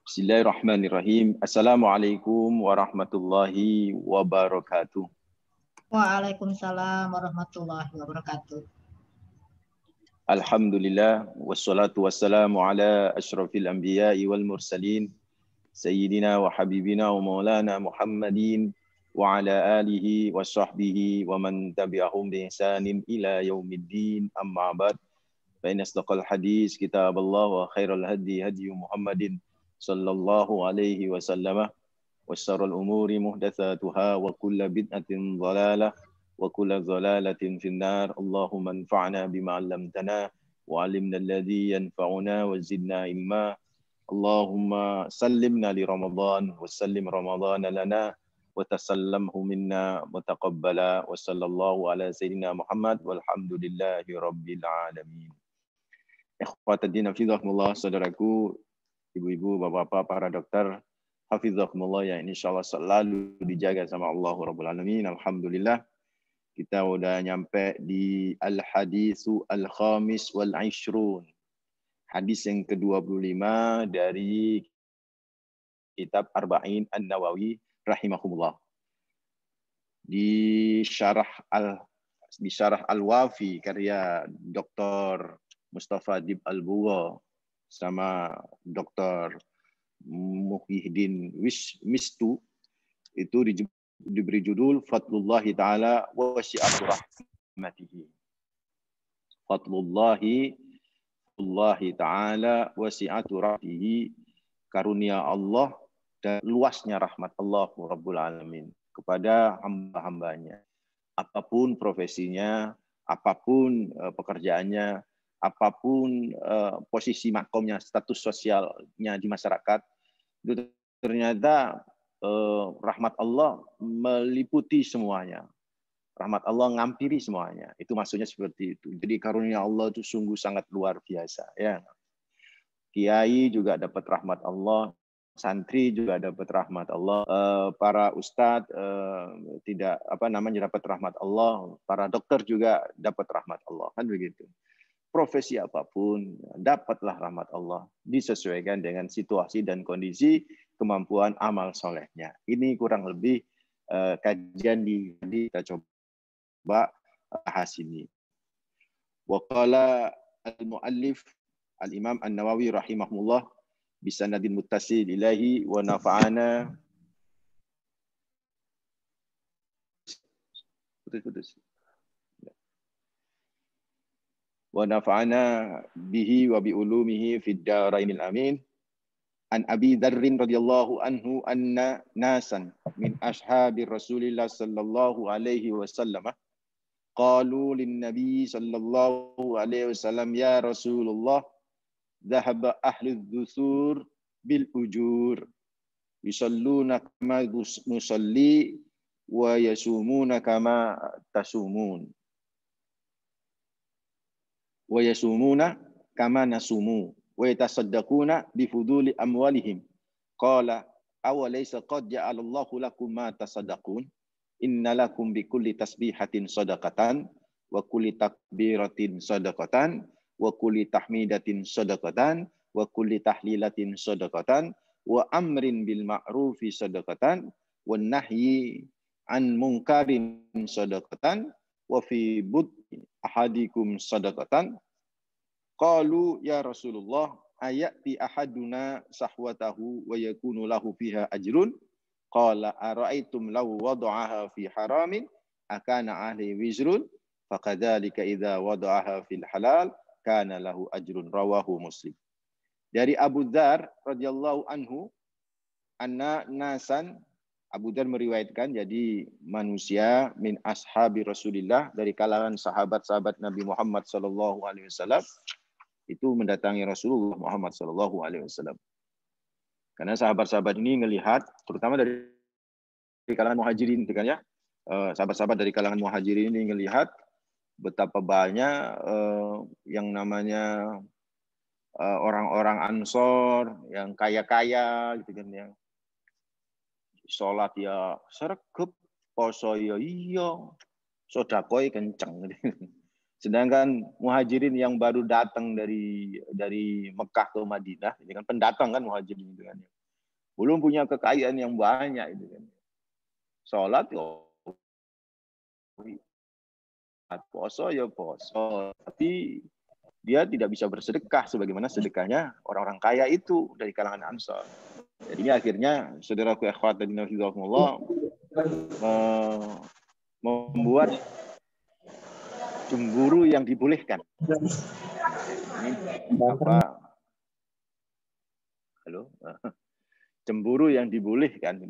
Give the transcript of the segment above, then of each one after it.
Bismillahirrahmanirrahim. Assalamualaikum warahmatullahi wabarakatuh. Waalaikumsalam warahmatullahi wabarakatuh. Alhamdulillah wassalatu wassalamu ala asyrafil anbiya'i wal mursalin sayyidina wa habibina wa maulana Muhammadin wa ala alihi wa sahbihi wa man tabi'ahum bi ihsanin ila yaumiddin, amma ba'd. Fa inna asdaqal hadis kitabullah wa khairal hadi hadi Muhammadin sallallahu alaihi wasallam wa syarrul umuri muhdatsatuha wa kullu bid'atin dhalalah wa kullu dhalalatin finnar. Allahumma anfa'na bima 'allamtana wa 'allimna alladhi yanfa'una wa zidna ilma. Allahumma sallimna li Ramadan wa sallim Ramadana lana wa tasallamhu minna mutaqabbala wa sallallahu ala sayyidina Muhammad walhamdulillahi rabbil alamin. Ikhwatadin hafizahumullah, saudaraku, ibu-ibu, bapak-bapak, para dokter, hafizahumullah yang insyaallah selalu dijaga sama Allah Rabbul Alamin. Alhamdulillah, kita udah nyampe di Al-Hadisu Al-Khamis wal-Ishrun. Hadis yang ke-25 dari kitab Arba'in An-Nawawi rahimahumullah. Di syarah Al-Wafi karya Dr. Mustafa Dib Al-Bugha sama Dr. Muhyiddin Mistu, itu diberi judul Fadlullahi Ta'ala wa Syi'atu Rahmatihi. Fadlullahi Ta'ala wa Syi'atu Rahmatihi, karunia Allah dan luasnya rahmat Allah Rabbul Alamin kepada hamba-hambanya. Apapun profesinya, apapun pekerjaannya, apapun posisi makomnya, status sosialnya di masyarakat, itu ternyata rahmat Allah meliputi semuanya. Rahmat Allah ngampiri semuanya. Itu maksudnya seperti itu. Jadi karunia Allah itu sungguh sangat luar biasa. Ya. Kiai juga dapat rahmat Allah, santri juga dapat rahmat Allah, para ustadz dapat rahmat Allah, para dokter juga dapat rahmat Allah, kan begitu. Profesi apapun, dapatlah rahmat Allah. Disesuaikan dengan situasi dan kondisi kemampuan amal solehnya. Ini kurang lebih kajian kita coba bahas ini. Waqala al-muallif al-imam an-Nawawi rahimahullah bisanadin muttasil ilahi wa nafa'ana wa nafa'ana bihi wa bi ulumihi fid darainil amin. An Abi Dzarrin radhiyallahu anhu anna nasan min ashabi Rasulillah sallallahu alaihi wasallam qalu lin nabi sallallahu alaihi wasallam ya Rasulullah dhahaba ahli dzusur bil ujur yusalluna kama nusalli wa yasumuna kama tasumun wa yasumuna kama nasumu wa yatasaddaquna bi fuduli amwalihim. Qala awalaysa qad ja'alallahu lakum ma tasaddaqun inna lakum bi kulli tasbihatin sadaqatan wa kulli takbiratin sadaqatan wa kulli tahmidatin sadaqatan wa kulli tahlilatin sadaqatan wa amrin bil ma'rufi sadaqatan wa nahyi an munkarin sadaqatan wa fi bud'i ahadikum sadaqatan. Qalu ya Rasulullah ayati ahaduna sahwatahu wa yakunu lahu fiha ajrun. Qala ara'aitum law wada'aha fi haramin akana ahli wizrun faqadzalika idza wada'aha fil halal kana lahu ajrun. Rawahu Muslim. Dari Abu Dzar radhiyallahu anhu anna nasan, Abu Dzar meriwayatkan, jadi manusia min ashabi Rasulillah, dari kalangan sahabat-sahabat Nabi Muhammad sallallahu alaihi wasallam, itu mendatangi Rasulullah Muhammad sallallahu alaihi wasallam. Karena sahabat-sahabat ini melihat, terutama dari kalangan muhajirin, kan ya, sahabat-sahabat dari kalangan muhajirin ini melihat betapa banyak yang namanya orang-orang Ansor yang kaya-kaya, gitu kan ya. Sholat ya sergep, poso ya iya, sedekah kenceng. Sedangkan muhajirin yang baru datang dari Mekah ke Madinah, ini kan pendatang kan muhajirin itu kan, belum punya kekayaan yang banyak itu kan. Sholat poso ya poso, tapi dia tidak bisa bersedekah sebagaimana sedekahnya orang-orang kaya itu dari kalangan Ansor. Jadi akhirnya saudaraku ikhwat dan hafizahumullah membuat cemburu yang dibolehkan. Ini apa? Halo? Cemburu yang dibolehkan.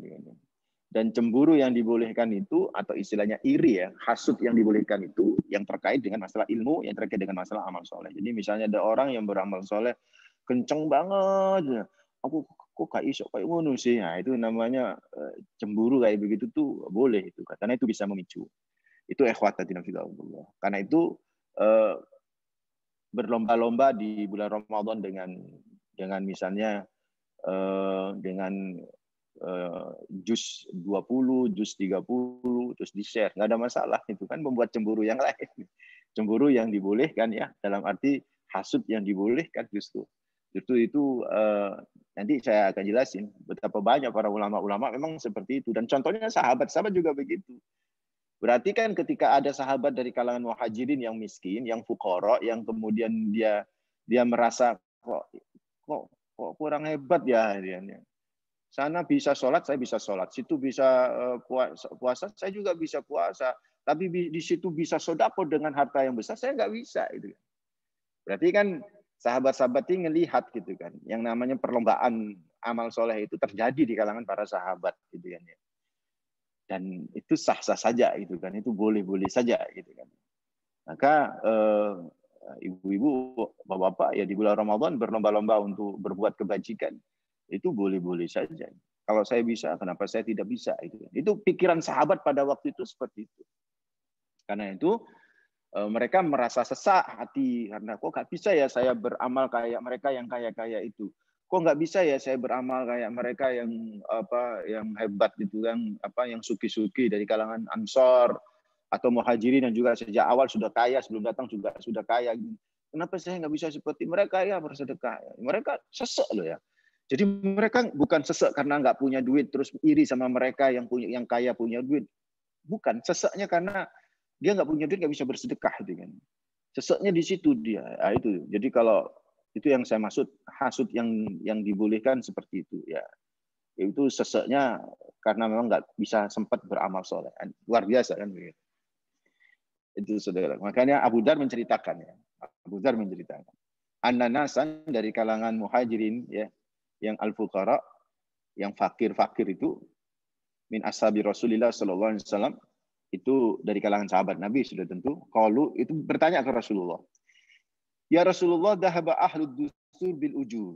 Dan cemburu yang dibolehkan itu, atau istilahnya iri ya, hasud yang dibolehkan itu, yang terkait dengan masalah ilmu, yang terkait dengan masalah amal soleh. Jadi misalnya ada orang yang beramal soleh, kenceng banget, aku kok gak iso kayak ngono sih. Nah, itu namanya cemburu kayak begitu tuh boleh itu, karena itu bisa memicu. Itu ikhwatatina fillah. Karena itu berlomba-lomba di bulan Ramadan dengan misalnya dengan juz 20, juz 30, terus di-share. Nggak ada masalah. Itu kan membuat cemburu yang lain. Cemburu yang dibolehkan ya, dalam arti hasud yang dibolehkan justru. Justru itu nanti saya akan jelasin betapa banyak para ulama-ulama memang seperti itu. Dan contohnya sahabat-sahabat juga begitu. Berarti kan ketika ada sahabat dari kalangan muhajirin yang miskin, yang fuqara, yang kemudian dia merasa kok kurang hebat ya dia. Sana bisa sholat, saya bisa sholat. Situ bisa puasa, saya juga bisa puasa. Tapi di situ bisa sodako dengan harta yang besar, saya nggak bisa. Gitu. Berarti kan sahabat-sahabat ini ngelihat gitu kan, yang namanya perlombaan amal soleh itu terjadi di kalangan para sahabat gitu kan ya. Dan itu sah-sah saja gitu kan, itu boleh-boleh saja gitu kan. Maka ibu-ibu, bapak-bapak ya di bulan Ramadan berlomba-lomba untuk berbuat kebajikan. Itu boleh-boleh saja. Kalau saya bisa, kenapa saya tidak bisa? Itu pikiran sahabat pada waktu itu seperti itu. Karena itu mereka merasa sesak hati karena kok nggak bisa ya saya beramal kayak mereka yang kaya-kaya itu. Kok nggak bisa ya saya beramal kayak mereka yang yang hebat gitu yang suki-suki dari kalangan Ansor atau Muhajirin yang juga sejak awal sudah kaya, sebelum datang juga sudah kaya. Kenapa saya nggak bisa seperti mereka ya bersedekah? Mereka sesek loh ya. Jadi mereka bukan sesek karena nggak punya duit terus iri sama mereka yang kaya punya duit. Bukan, seseknya karena dia nggak punya duit nggak bisa bersedekah gitu kan. Seseknya di situ dia. Nah, itu. Jadi kalau itu yang saya maksud hasud yang dibolehkan seperti itu ya. Itu seseknya karena memang nggak bisa sempat beramal soleh. Luar biasa kan begitu. Itu saudara. Makanya Abu Dar menceritakan ya. Abu Dar menceritakan. An-nasan dari kalangan muhajirin ya, yang al-fuqara, yang fakir-fakir itu min ashabi Rasulillah sallallahu alaihi wasallam, itu dari kalangan sahabat Nabi sudah tentu. Qalu itu bertanya ke Rasulullah. Ya Rasulullah, dhahaba ahlud dusur bil ujur.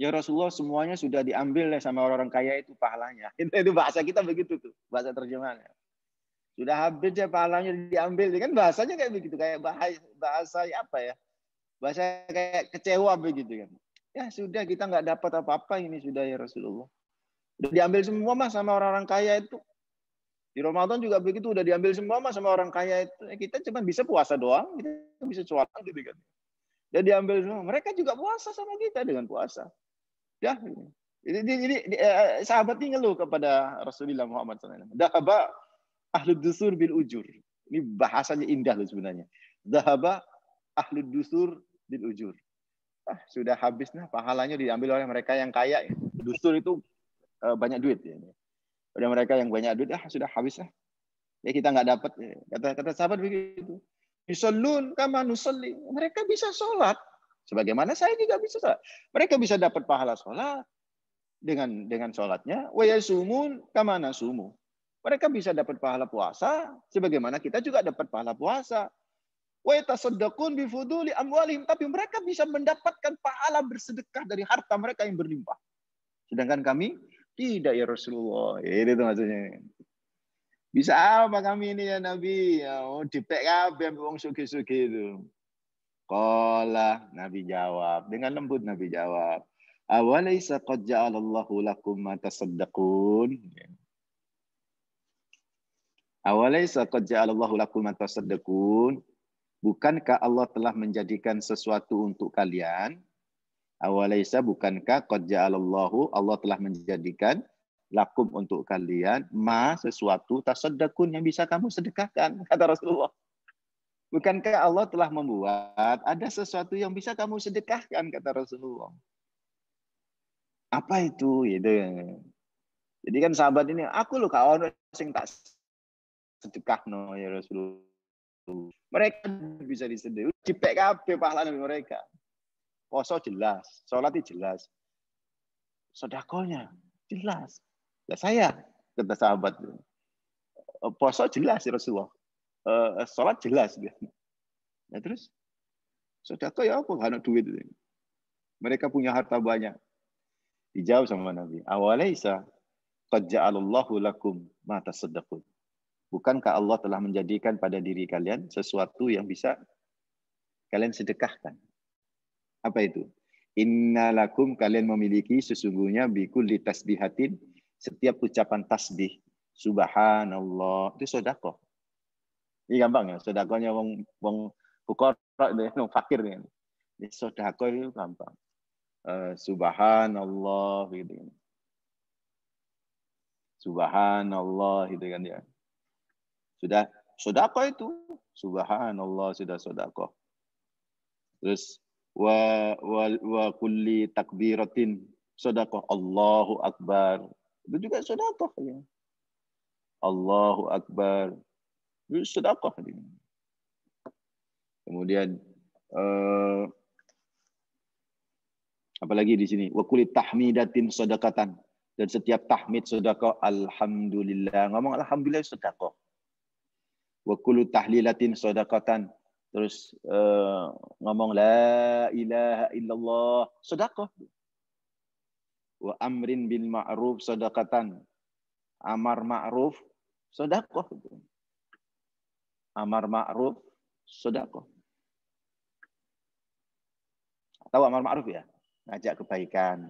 Ya Rasulullah, semuanya sudah diambil sama orang-orang kaya itu pahalanya. Itu bahasa kita begitu tuh, bahasa terjemahannya. Sudah habis ya pahalanya diambil, kan bahasanya kayak begitu, kayak bahasa apa ya? Bahasa kayak kecewa begitu kan. Ya sudah, kita nggak dapat apa-apa ini sudah ya Rasulullah. Udah diambil semua mas sama orang-orang kaya itu. Di Ramadan juga begitu, udah diambil semua mas sama orang kaya itu. Kita cuma bisa puasa doang, kita bisa sholat gitu kan. Udah diambil semua. Mereka juga puasa sama kita dengan puasa. Ya, ini sahabat ini ngeluh kepada Rasulullah Muhammad SAW. Dahaba ahlud dusur bil ujur. Ini bahasanya indah loh sebenarnya. Dahaba ahlud dusur bil ujur. Sudah habis nah pahalanya diambil oleh mereka yang kaya. Dusur itu banyak duit ya. Udah mereka yang banyak duit sudah habis lah. Ya kita nggak dapat. Kata sahabat begitu. Yusallun kama nusalli. Mereka bisa sholat sebagaimana saya juga bisa sholat. Mereka bisa dapat pahala sholat dengan sholatnya. Wa yasumun kama nasumu. Mereka bisa dapat pahala puasa sebagaimana kita juga dapat pahala puasa. Wa yatasaddaqun bi fuduli amwalihim, tapi mereka bisa mendapatkan pahala bersedekah dari harta mereka yang berlimpah. Sedangkan kami tidak ya Rasulullah. Itu maksudnya. Bisa apa kami ini ya Nabi? Dipek kabeh wong sugih-sugih itu. Qala, Nabi jawab, dengan lembut Nabi jawab. Awalaysa qad ja'alallahu lakum ma tasaddaqun? Awalaysa qad ja'alallahu lakum ma tasaddaqun? Bukankah Allah telah menjadikan sesuatu untuk kalian? Awalaysa, bukankah qad ja'alallahu, Allah telah menjadikan lakum untuk kalian sesuatu tasaddaqun yang bisa kamu sedekahkan, kata Rasulullah. Bukankah Allah telah membuat ada sesuatu yang bisa kamu sedekahkan, kata Rasulullah. Apa itu? Gitu. Jadi kan sahabat ini, aku loh kawan sing tak sedekah no ya Rasulullah. Mereka bisa disedekah, di PKB pahala mereka. Poso jelas, sholat jelas, sedekahnya jelas. Ya saya, kata sahabat, poso jelas ya Rasulullah, sholat jelas. Ya terus, sedekah ya apa? Gak ada duit. Mereka punya harta banyak. Dijawab sama Nabi, awalaysa qad ja'alallahu lakum ma tasaddaqun? Bukankah Allah telah menjadikan pada diri kalian sesuatu yang bisa kalian sedekahkan? Apa itu? Innalakum, kalian memiliki sesungguhnya bikulli tasbihatin, setiap ucapan tasbih, subhanallah, itu sedekah. Ini gampang ya, sedekahnya wong fuqara, wong fakir nih. Ini sedekah itu gampang. Subhanallah gitu. Subhanallah gitu kan ya. Sudah sedekah itu. Subhanallah, sudah sedekah. Terus wa kulli takbiratin sedekah, Allahu Akbar. Itu juga sedekah ya. Allahu Akbar. Itu sedekah. Kemudian apalagi di sini, wa kulli tahmidatin sedekatan, dan setiap tahmid sedekah, alhamdulillah. Ngomong alhamdulillah sedekah. Wa kullu tahlilatin sedekatan, terus ngomong la ilaha illallah sedekah. Wa amrin bil ma'ruf sedekatan, amar ma'ruf sedekah. Amar ma'ruf sedekah. Tahu amar ma'ruf ya? Ngajak kebaikan.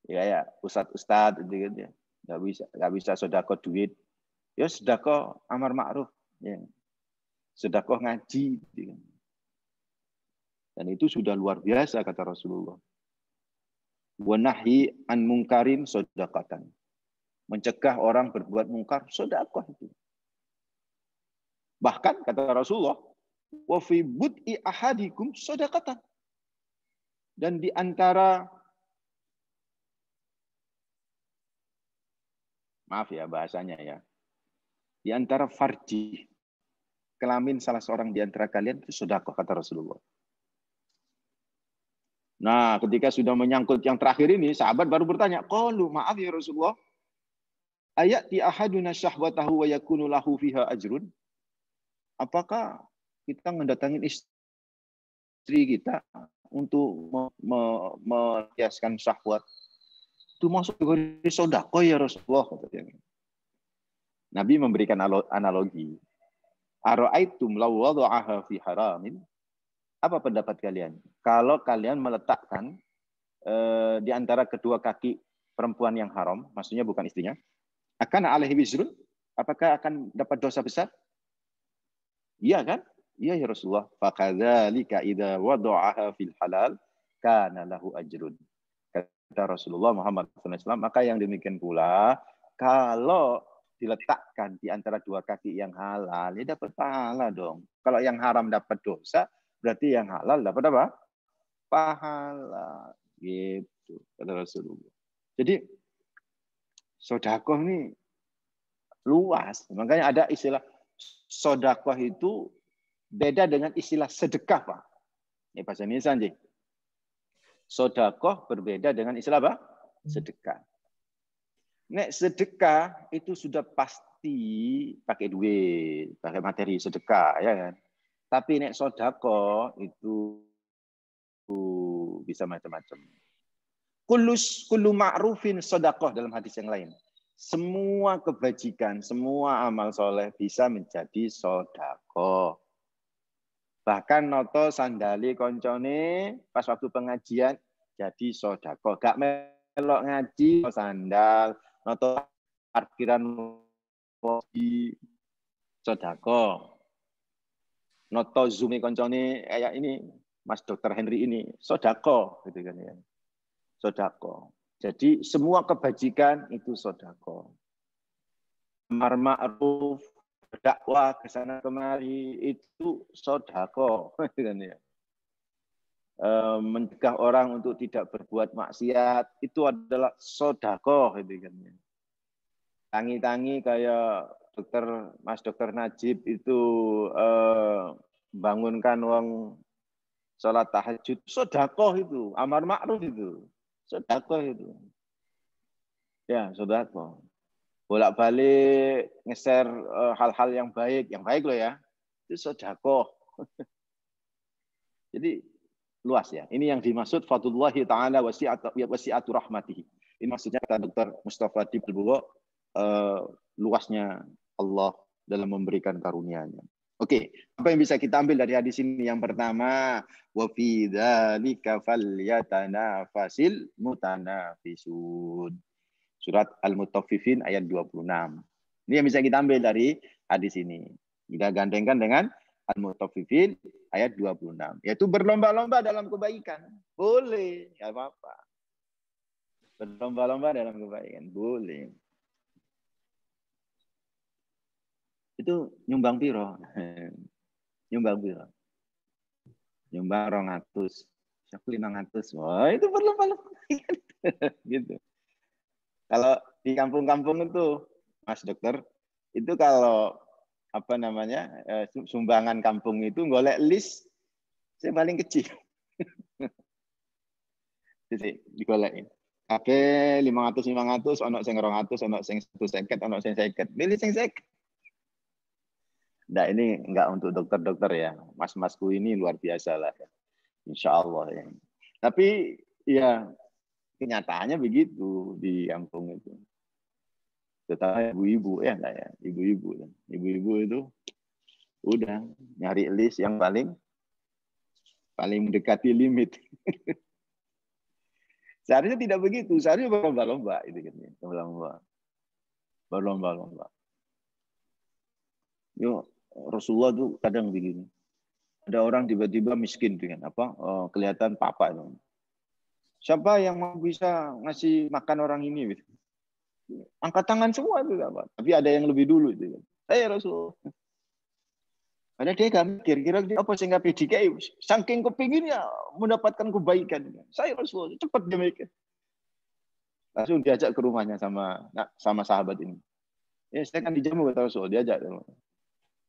Ya, ustad gitu ya. Enggak bisa sedekah duit. Ya sedekah amar ma'ruf, ya. Sedekah ngaji, ya. Dan itu sudah luar biasa, kata Rasulullah. Wa nahyi an mungkarin sedekatan. Mencegah orang berbuat mungkar, sedekah itu. Bahkan kata Rasulullah, wa fi bud'i ahadikum sedekatan. Dan di antara, maaf ya bahasanya ya, di antara farji, kelamin salah seorang di antara kalian itu sedekah, kata Rasulullah. Nah, ketika sudah menyangkut yang terakhir ini, sahabat baru bertanya, qalu maaf ya Rasulullah, ayati ahaduna syahwatahu wa yakunu lahu fiha ajrun? Apakah kita mendatangin istri kita untuk melampiaskan syahwat? Itu masuk kategori sedekah ya Rasulullah. Nabi memberikan analogi. Ara'aitum law wada'aha fi haramin? Apa pendapat kalian? Kalau kalian meletakkan di antara kedua kaki perempuan yang haram, maksudnya bukan istrinya, akan alaihi wizrun? Apakah akan dapat dosa besar? Iya kan? Iya ya Rasulullah. Fakadzalika idza wada'aha fil halal kana lahu ajrun. Kata Rasulullah Muhammad SAW, maka yang demikian pula kalau diletakkan di antara dua kaki yang halal, ya dapat pahala dong. Kalau yang haram dapat dosa, berarti yang halal dapat apa? Pahala. Gitu, kata Rasulullah. Jadi, sedekah ini luas. Makanya ada istilah sedekah itu beda dengan istilah sedekah, Pak. Ini bahasa Indonesia, Ji. Sedekah berbeda dengan istilah apa? Sedekah. Nek sedekah itu sudah pasti pakai duit, pakai materi sedekah, ya kan? Tapi nek sedekah itu bisa macam-macam. Kullu ma'rufin sedekah dalam hadis yang lain. Semua kebajikan, semua amal soleh bisa menjadi sedekah. Bahkan noto sandali koncone pas waktu pengajian jadi sedekah. Gak melok ngaji sandal, noto parkiran di sodako. Noto Zoom koncone kayak ini, Mas Dr. Henry ini, sodako, gitu kan ya. Sodako. Jadi semua kebajikan itu sodako. Amar ma'ruf, berdakwah ke sana kemari itu sodako, gitu kan ya. Mencegah orang untuk tidak berbuat maksiat itu adalah sodako, gitu kan ya. Tangi-tangi kayak Mas Dokter Najib itu bangunkan wong sholat tahajud, sodako itu, amar ma'ruf itu, sodako itu, ya sodako. Bolak-balik nge-share hal-hal yang baik loh ya, itu sodako. Jadi luas ya. Ini yang dimaksud fadlullahi ta'ala wasi'atu rahmatihi. Ini maksudnya kata Dr. Mustafa Dibelbuwo, luasnya Allah dalam memberikan karunia-Nya. Oke, apa yang bisa kita ambil dari hadis ini? Yang pertama, wa fi dzalika falyatanafasil mutanafisun. Surat Al-Mutaffifin ayat 26. Ini yang bisa kita ambil dari hadis ini. Kita gandengkan dengan Al-Mutaffifin ayat 26. Yaitu berlomba-lomba dalam kebaikan. Boleh, enggak apa-apa. Berlomba-lomba dalam kebaikan, boleh. Itu nyumbang piro? Nyumbang piro? Nyumbang 200. Aku 500. Wah, itu berlomba-lomba. Gitu. Kalau di kampung-kampung itu, Mas Dokter, itu kalau apa namanya sumbangan kampung itu golek list saya paling kecil. Jadi digolekin. Oke, 500 ono sing 200, ono sing 150, ono sing 50. Pilih sing 50. Nah, ini enggak untuk dokter-dokter ya. Mas-masku ini luar biasa lah. Insya Allah ya. Tapi ya kenyataannya begitu di kampung itu. Terutama ibu-ibu ya enggak ya. Ibu-ibu itu udah nyari list yang paling mendekati limit. Seharusnya tidak begitu. Seharusnya berlomba-lomba itu kan. Berlomba-lomba. Yuk, Rasulullah tuh kadang begini. Ada orang tiba-tiba miskin dengan apa? Kelihatan papa itu. Siapa yang mau bisa ngasih makan orang ini? Angkat tangan semua itu apa? Tapi ada yang lebih dulu itu. Saya Rasulullah. Ada dia gak kira-kira apa sehingga PDK saking kepinginnya mendapatkan kebaikan. Saya Rasulullah cepat dia mikir. Langsung diajak ke rumahnya sama sahabat ini. Ya saya kan dijamu kata Rasul, diajak.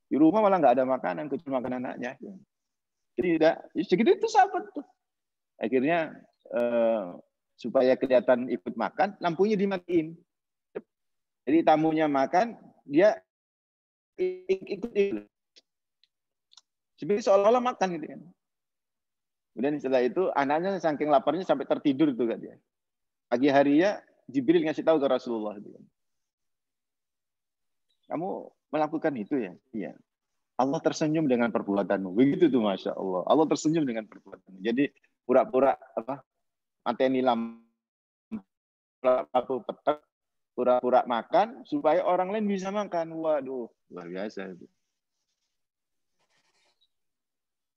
Di rumah malah nggak ada makanan, kecuali makan anaknya. Jadi tidak, segitu itu sahabat tuh. Akhirnya supaya kelihatan ikut makan, lampunya dimatiin. Jadi tamunya makan, dia ikut. Sebenarnya seolah-olah makan gitu kan. Kemudian setelah itu anaknya saking laparnya sampai tertidur itu kan dia. Pagi harinya Jibril ngasih tahu ke Rasulullah itu kan. Kamu melakukan itu ya? Iya. Allah tersenyum dengan perbuatanmu. Begitu tuh Masya Allah. Allah tersenyum dengan perbuatanmu. Jadi pura-pura apa? Anteni lampu petak, pura-pura makan supaya orang lain bisa makan. Waduh, luar biasa itu.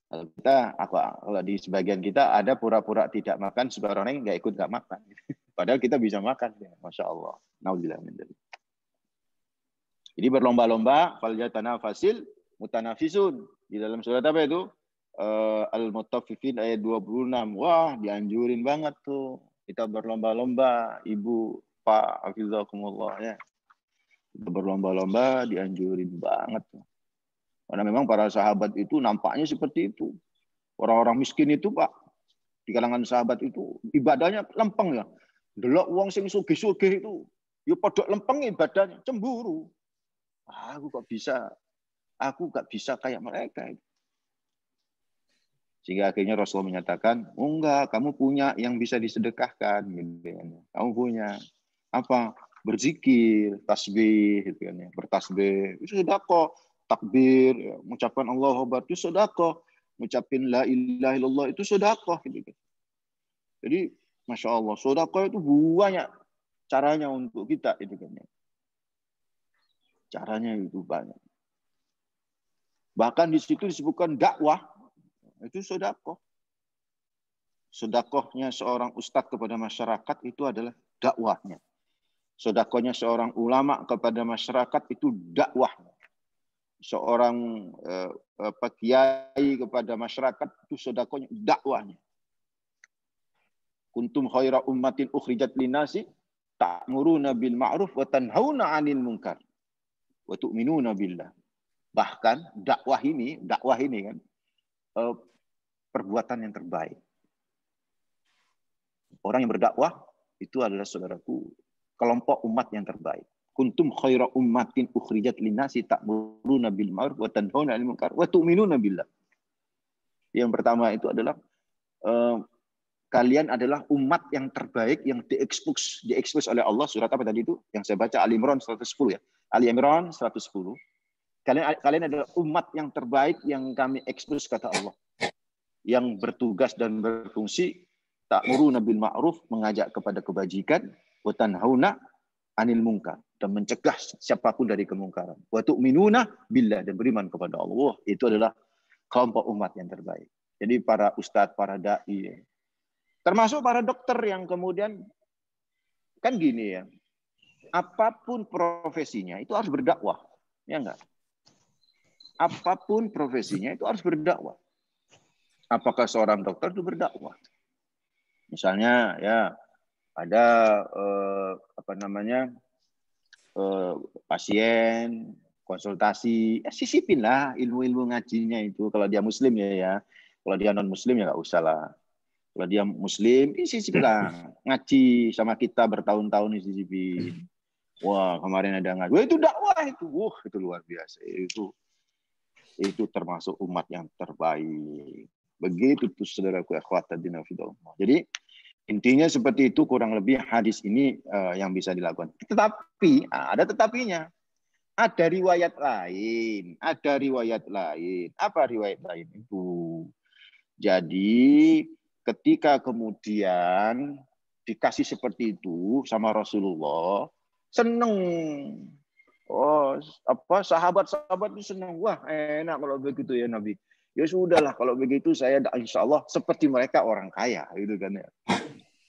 Kalau di sebagian kita ada pura-pura tidak makan supaya orang lain nggak ikut nggak makan. Padahal kita bisa makan. Masya Allah. Nauzubillah min dzalik. Jadi berlomba-lomba, falyatanafasil mutanafisun. Di dalam surat apa itu? Al-Mutaffifin ayat 26. Wah, dianjurin banget tuh. Kita berlomba-lomba, Ibu, Pak, hafizakumullah ya. Kita berlomba-lomba, dianjurin banget tuh. Karena memang para sahabat itu nampaknya seperti itu. Orang-orang miskin itu, Pak, di kalangan sahabat itu ibadahnya lempeng ya. Delok wong sing sugih-sugih itu, ya padha lempeng ibadahnya, cemburu. Aku gak bisa kayak mereka. Sehingga akhirnya Rasulullah menyatakan, oh enggak, kamu punya yang bisa disedekahkan. Gitu. Kamu punya apa? Berzikir, tasbih, gitu kan, bertasbih, itu sedekah, takbir, ya, mengucapkan Allahu Akbar itu sedekah, mengucapin la ilaha illallah itu sedekah. Gitu. Jadi, Masya Allah, sedekah itu banyak caranya untuk kita. Gitu kan. Caranya itu banyak. Bahkan di situ disebutkan dakwah, itu sedekah. Sedekahnya seorang ustadz kepada masyarakat itu adalah dakwahnya. Sedekahnya seorang ulama kepada masyarakat itu dakwahnya. Seorang kiai kepada masyarakat itu sedekahnya, dakwahnya. Kuntum khaira ummatin ukhrijat linnasi ta'muruna bil ma'ruf wa tanhauna 'anil munkar wa tu'minuna billah. Bahkan dakwah ini kan perbuatan yang terbaik. Orang yang berdakwah itu adalah, saudaraku, kelompok umat yang terbaik. Kuntum khaira ummatin ukhrijat linnasi ta'muruna bil ma'ruf wa tanhauna 'anil munkar wa tu'minuna billah. Yang pertama itu adalah kalian adalah umat yang terbaik yang diekspos oleh Allah. Surat apa tadi itu? Yang saya baca Ali Imran 110 ya. Ali Imran 110. Kalian adalah umat yang terbaik yang kami ekspos, kata Allah. Yang bertugas dan berfungsi ta'muruna bil ma'ruf, mengajak kepada kebajikan, wa tanhauna 'anil munkar, dan mencegah siapapun dari kemungkaran. Wa tu'minuna billah, dan beriman kepada Allah. Itu adalah kelompok umat yang terbaik. Jadi para ustadz, para dai, termasuk para dokter yang kemudian kan gini ya, apapun profesinya itu harus berdakwah, ya enggak? Apapun profesinya itu harus berdakwah. Apakah seorang dokter itu berdakwah? Misalnya ya ada pasien konsultasi, sisipin lah ilmu-ilmu ngajinya itu. Kalau dia muslim ya. Kalau dia non muslim ya nggak usah lah. Kalau dia muslim, sisipin lah ngaji sama kita bertahun-tahun sisipin. Wah, kemarin ada ngaji. Wah, itu dakwah itu. Itu luar biasa. Itu termasuk umat yang terbaik. Begitu tuh saudaraku akhwat din fillah. Jadi intinya seperti itu kurang lebih hadis ini yang bisa dilakukan. Tetapi ada tetapinya. Ada riwayat lain. Apa riwayat lain itu? Jadi ketika kemudian dikasih seperti itu sama Rasulullah, seneng. Sahabat-sahabat itu senang. Wah, enak kalau begitu ya Nabi. Ya sudahlah, kalau begitu saya insya Allah seperti mereka orang kaya, gitu kan ya.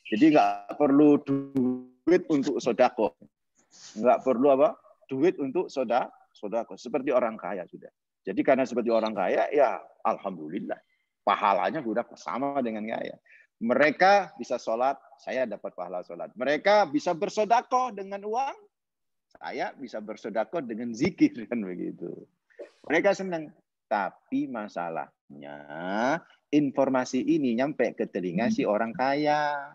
Jadi nggak perlu duit untuk sodako, nggak perlu duit untuk sodako. Seperti orang kaya sudah. Jadi karena seperti orang kaya, ya alhamdulillah, pahalanya sudah sama dengan kaya. Mereka bisa sholat, saya dapat pahala sholat. Mereka bisa bersodako dengan uang, saya bisa bersedekah dengan zikir, kan begitu. Mereka senang. Tapi masalahnya informasi ini nyampe ke telinga si orang kaya.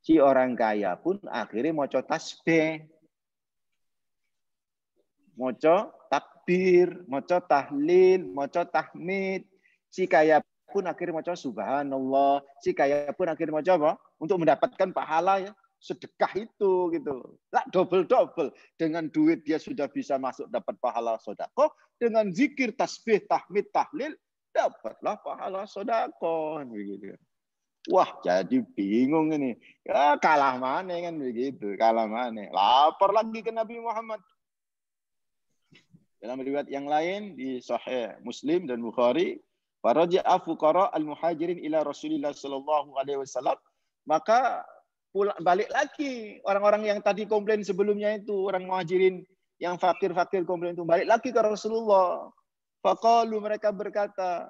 Si orang kaya pun akhirnya moco tasbih, moco takbir, moco tahlil, moco tahmid. Si kaya pun akhirnya moco subhanallah. Si kaya pun akhirnya moco apa? Untuk mendapatkan pahala ya. Sedekah itu gitu. Lah double-double. Dengan duit dia sudah bisa masuk dapat pahala sedekah, dengan zikir, tasbih, tahmid, tahlil dapatlah pahala sedekah begitu. Wah, jadi bingung ini. Ya kalah mana kan begitu, kalah mana. Lapar lagi ke Nabi Muhammad. Dalam riwayat yang lain di Sahih Muslim dan Bukhari, faraja'a fuqara al-muhajirin ila Rasulillah sallallahu alaihi wasallam, maka balik lagi orang-orang yang tadi komplain sebelumnya itu, orang muhajirin yang fakir-fakir komplain itu, balik lagi ke Rasulullah. Faqalu, mereka berkata,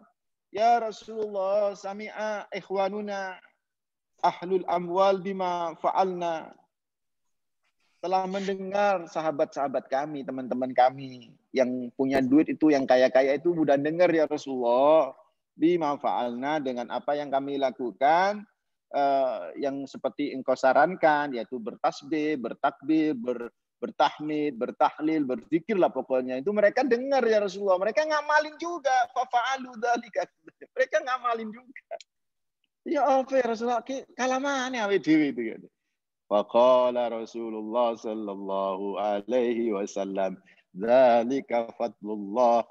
ya Rasulullah, sami'a ikhwanuna ahlul amwal bima fa'alna. Telah mendengar sahabat-sahabat kami, teman-teman kami yang punya duit itu, yang kaya-kaya itu sudah dengar ya Rasulullah, bima fa'alna, dengan apa yang kami lakukan, yang seperti engkau sarankan, yaitu bertasbih, bertakbir, bertahmid, bertahlil, berzikir lah pokoknya. Itu mereka dengar ya Rasulullah. Mereka ngamalin juga. Fa'alu dzalika. Mereka ngamalin juga. Ya apa ya Rasulullah? Kalamane awe dhewe itu ya. Faqala Rasulullah sallallahu alaihi wasallam, dzalika fadlullah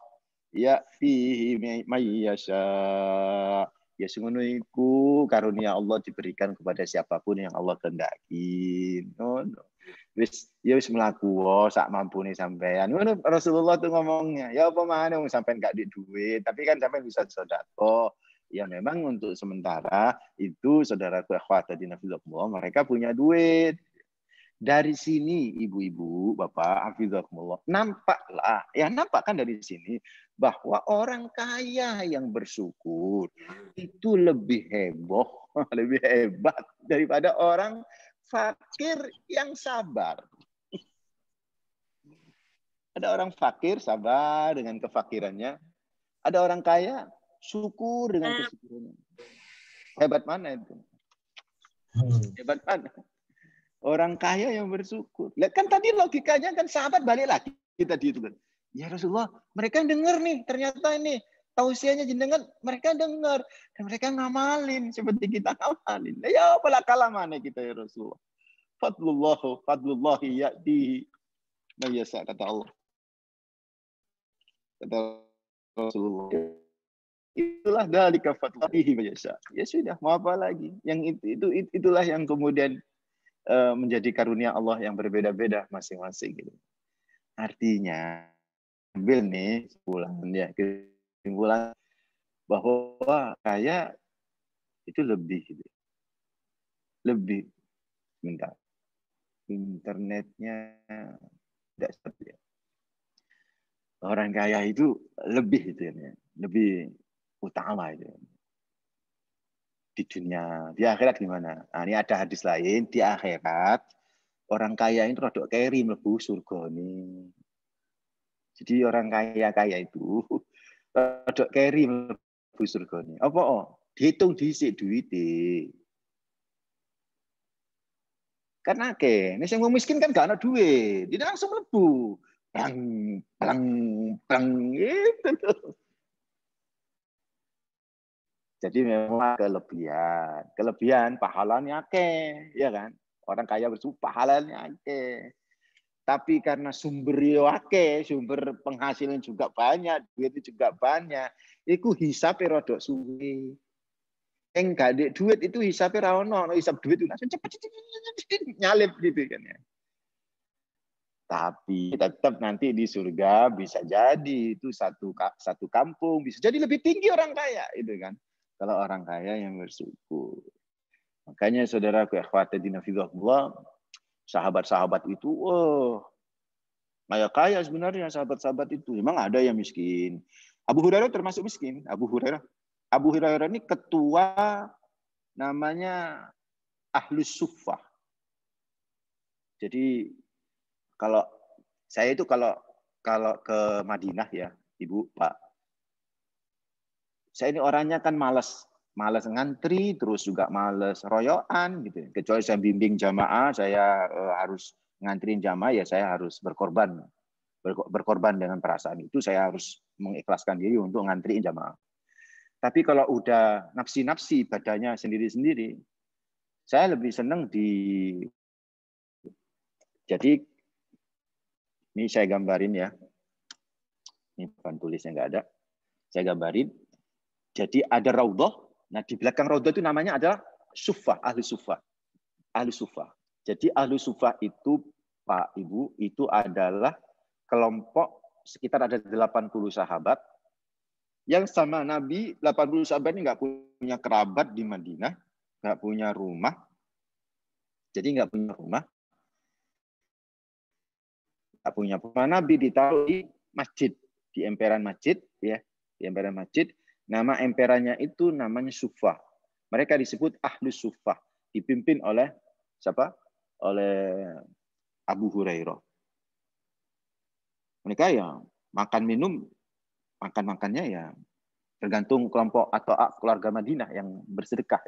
ya'fihi may yasha. Ya semono iku karunia Allah diberikan kepada siapapun yang Allah kehendaki. No. wis mlaku sak mampune sampean. Ngono Rasulullah tuh ngomongnya. Ya apa maneh wong sampean gak di duit, tapi kan sampean bisa sedekah. Ya memang untuk sementara itu saudaraku akhwatadina fillah, mereka punya duit. Dari sini ibu-ibu, bapak, hafizakumullah, nampaklah, ya nampak kan dari sini bahwa orang kaya yang bersyukur itu lebih heboh, lebih hebat daripada orang fakir yang sabar. Ada orang fakir sabar dengan kefakirannya, ada orang kaya syukur dengan kesyukurannya. Hebat mana itu? Hebat mana? Orang kaya yang bersyukur. Lihat kan tadi logikanya kan sahabat balik lagi kita di itu kan. Ya Rasulullah, mereka dengar nih ternyata ini tausiahnya jenengan, mereka dengar dan mereka ngamalin seperti kita ngamalin. Ya apalah kalah mana kita ya Rasulullah. Fadlullahi ya'tihi mayasa kata Allah. Kata Rasulullah. Itulah dalika fadlullahi mayasa. Ya sudah, mau apa lagi? Yang itulah yang kemudian menjadi karunia Allah yang berbeda-beda masing-masing gitu. Artinya ambil nih kesimpulan bahwa kaya itu lebih minta internetnya tidak seperti ya. Orang kaya itu lebih itu ya, lebih utama itu. Di dunia, di akhirat gimana? Nah, ini ada hadis lain di akhirat orang kaya itu rodok keri mlebu surga nih. Jadi orang kaya itu rodok keri mlebu surga nih. Apa dihitung dhisik duite. Karena ini yang miskin kan gak ada duit, dia langsung mlebu. Blang gitu. Jadi memang kelebihan pahalanya akeh, ya kan? Orang kaya bersyukur pahalanya akeh. Tapi karena sumber akeh, sumber penghasilan juga banyak, duit juga banyak, itu hisapnya rodok suwe. Yang gak ada duit itu hisapnya ra ono, hisap duit itu langsung cepet nyalip gitu kan ya. Tapi tetap nanti di surga bisa jadi itu satu kampung bisa jadi lebih tinggi orang kaya itu kan. Kalau orang kaya yang bersyukur. Makanya saudaraku akhwatadina fillah, sahabat-sahabat itu, kaya sebenarnya sahabat-sahabat itu. Memang ada yang miskin. Abu Hurairah termasuk miskin. Abu Hurairah ini ketua namanya Ahlus Suffah. Jadi kalau saya itu kalau ke Madinah ya, Ibu, Pak, saya ini orangnya kan malas ngantri, terus juga malas royoan gitu. Kecuali saya bimbing jamaah, saya harus ngantriin jamaah, ya saya harus berkorban dengan perasaan itu, saya harus mengikhlaskan diri untuk ngantriin jamaah. Tapi kalau udah nafsi badannya sendiri-sendiri, saya lebih senang jadi ini saya gambarin ya. Ini bukan tulisnya nggak ada. Saya gambarin. Jadi ada raudhah. Nah, di belakang raudhah itu namanya adalah suffah, ahli suffah. Ahli suffah. Jadi ahli suffah itu, Pak, Ibu, itu adalah kelompok sekitar ada 80 sahabat yang sama Nabi. 80 sahabat ini nggak punya kerabat di Madinah, nggak punya rumah. Jadi nggak punya rumah. Nggak punya rumah. Nabi ditaruh di masjid, di emperan masjid, ya, di emperan masjid. Nama emperannya itu namanya Suffah. Mereka disebut Ahlus Suffah. Dipimpin oleh siapa? Oleh Abu Hurairah. Mereka ya makannya ya tergantung kelompok atau keluarga Madinah yang bersedekah.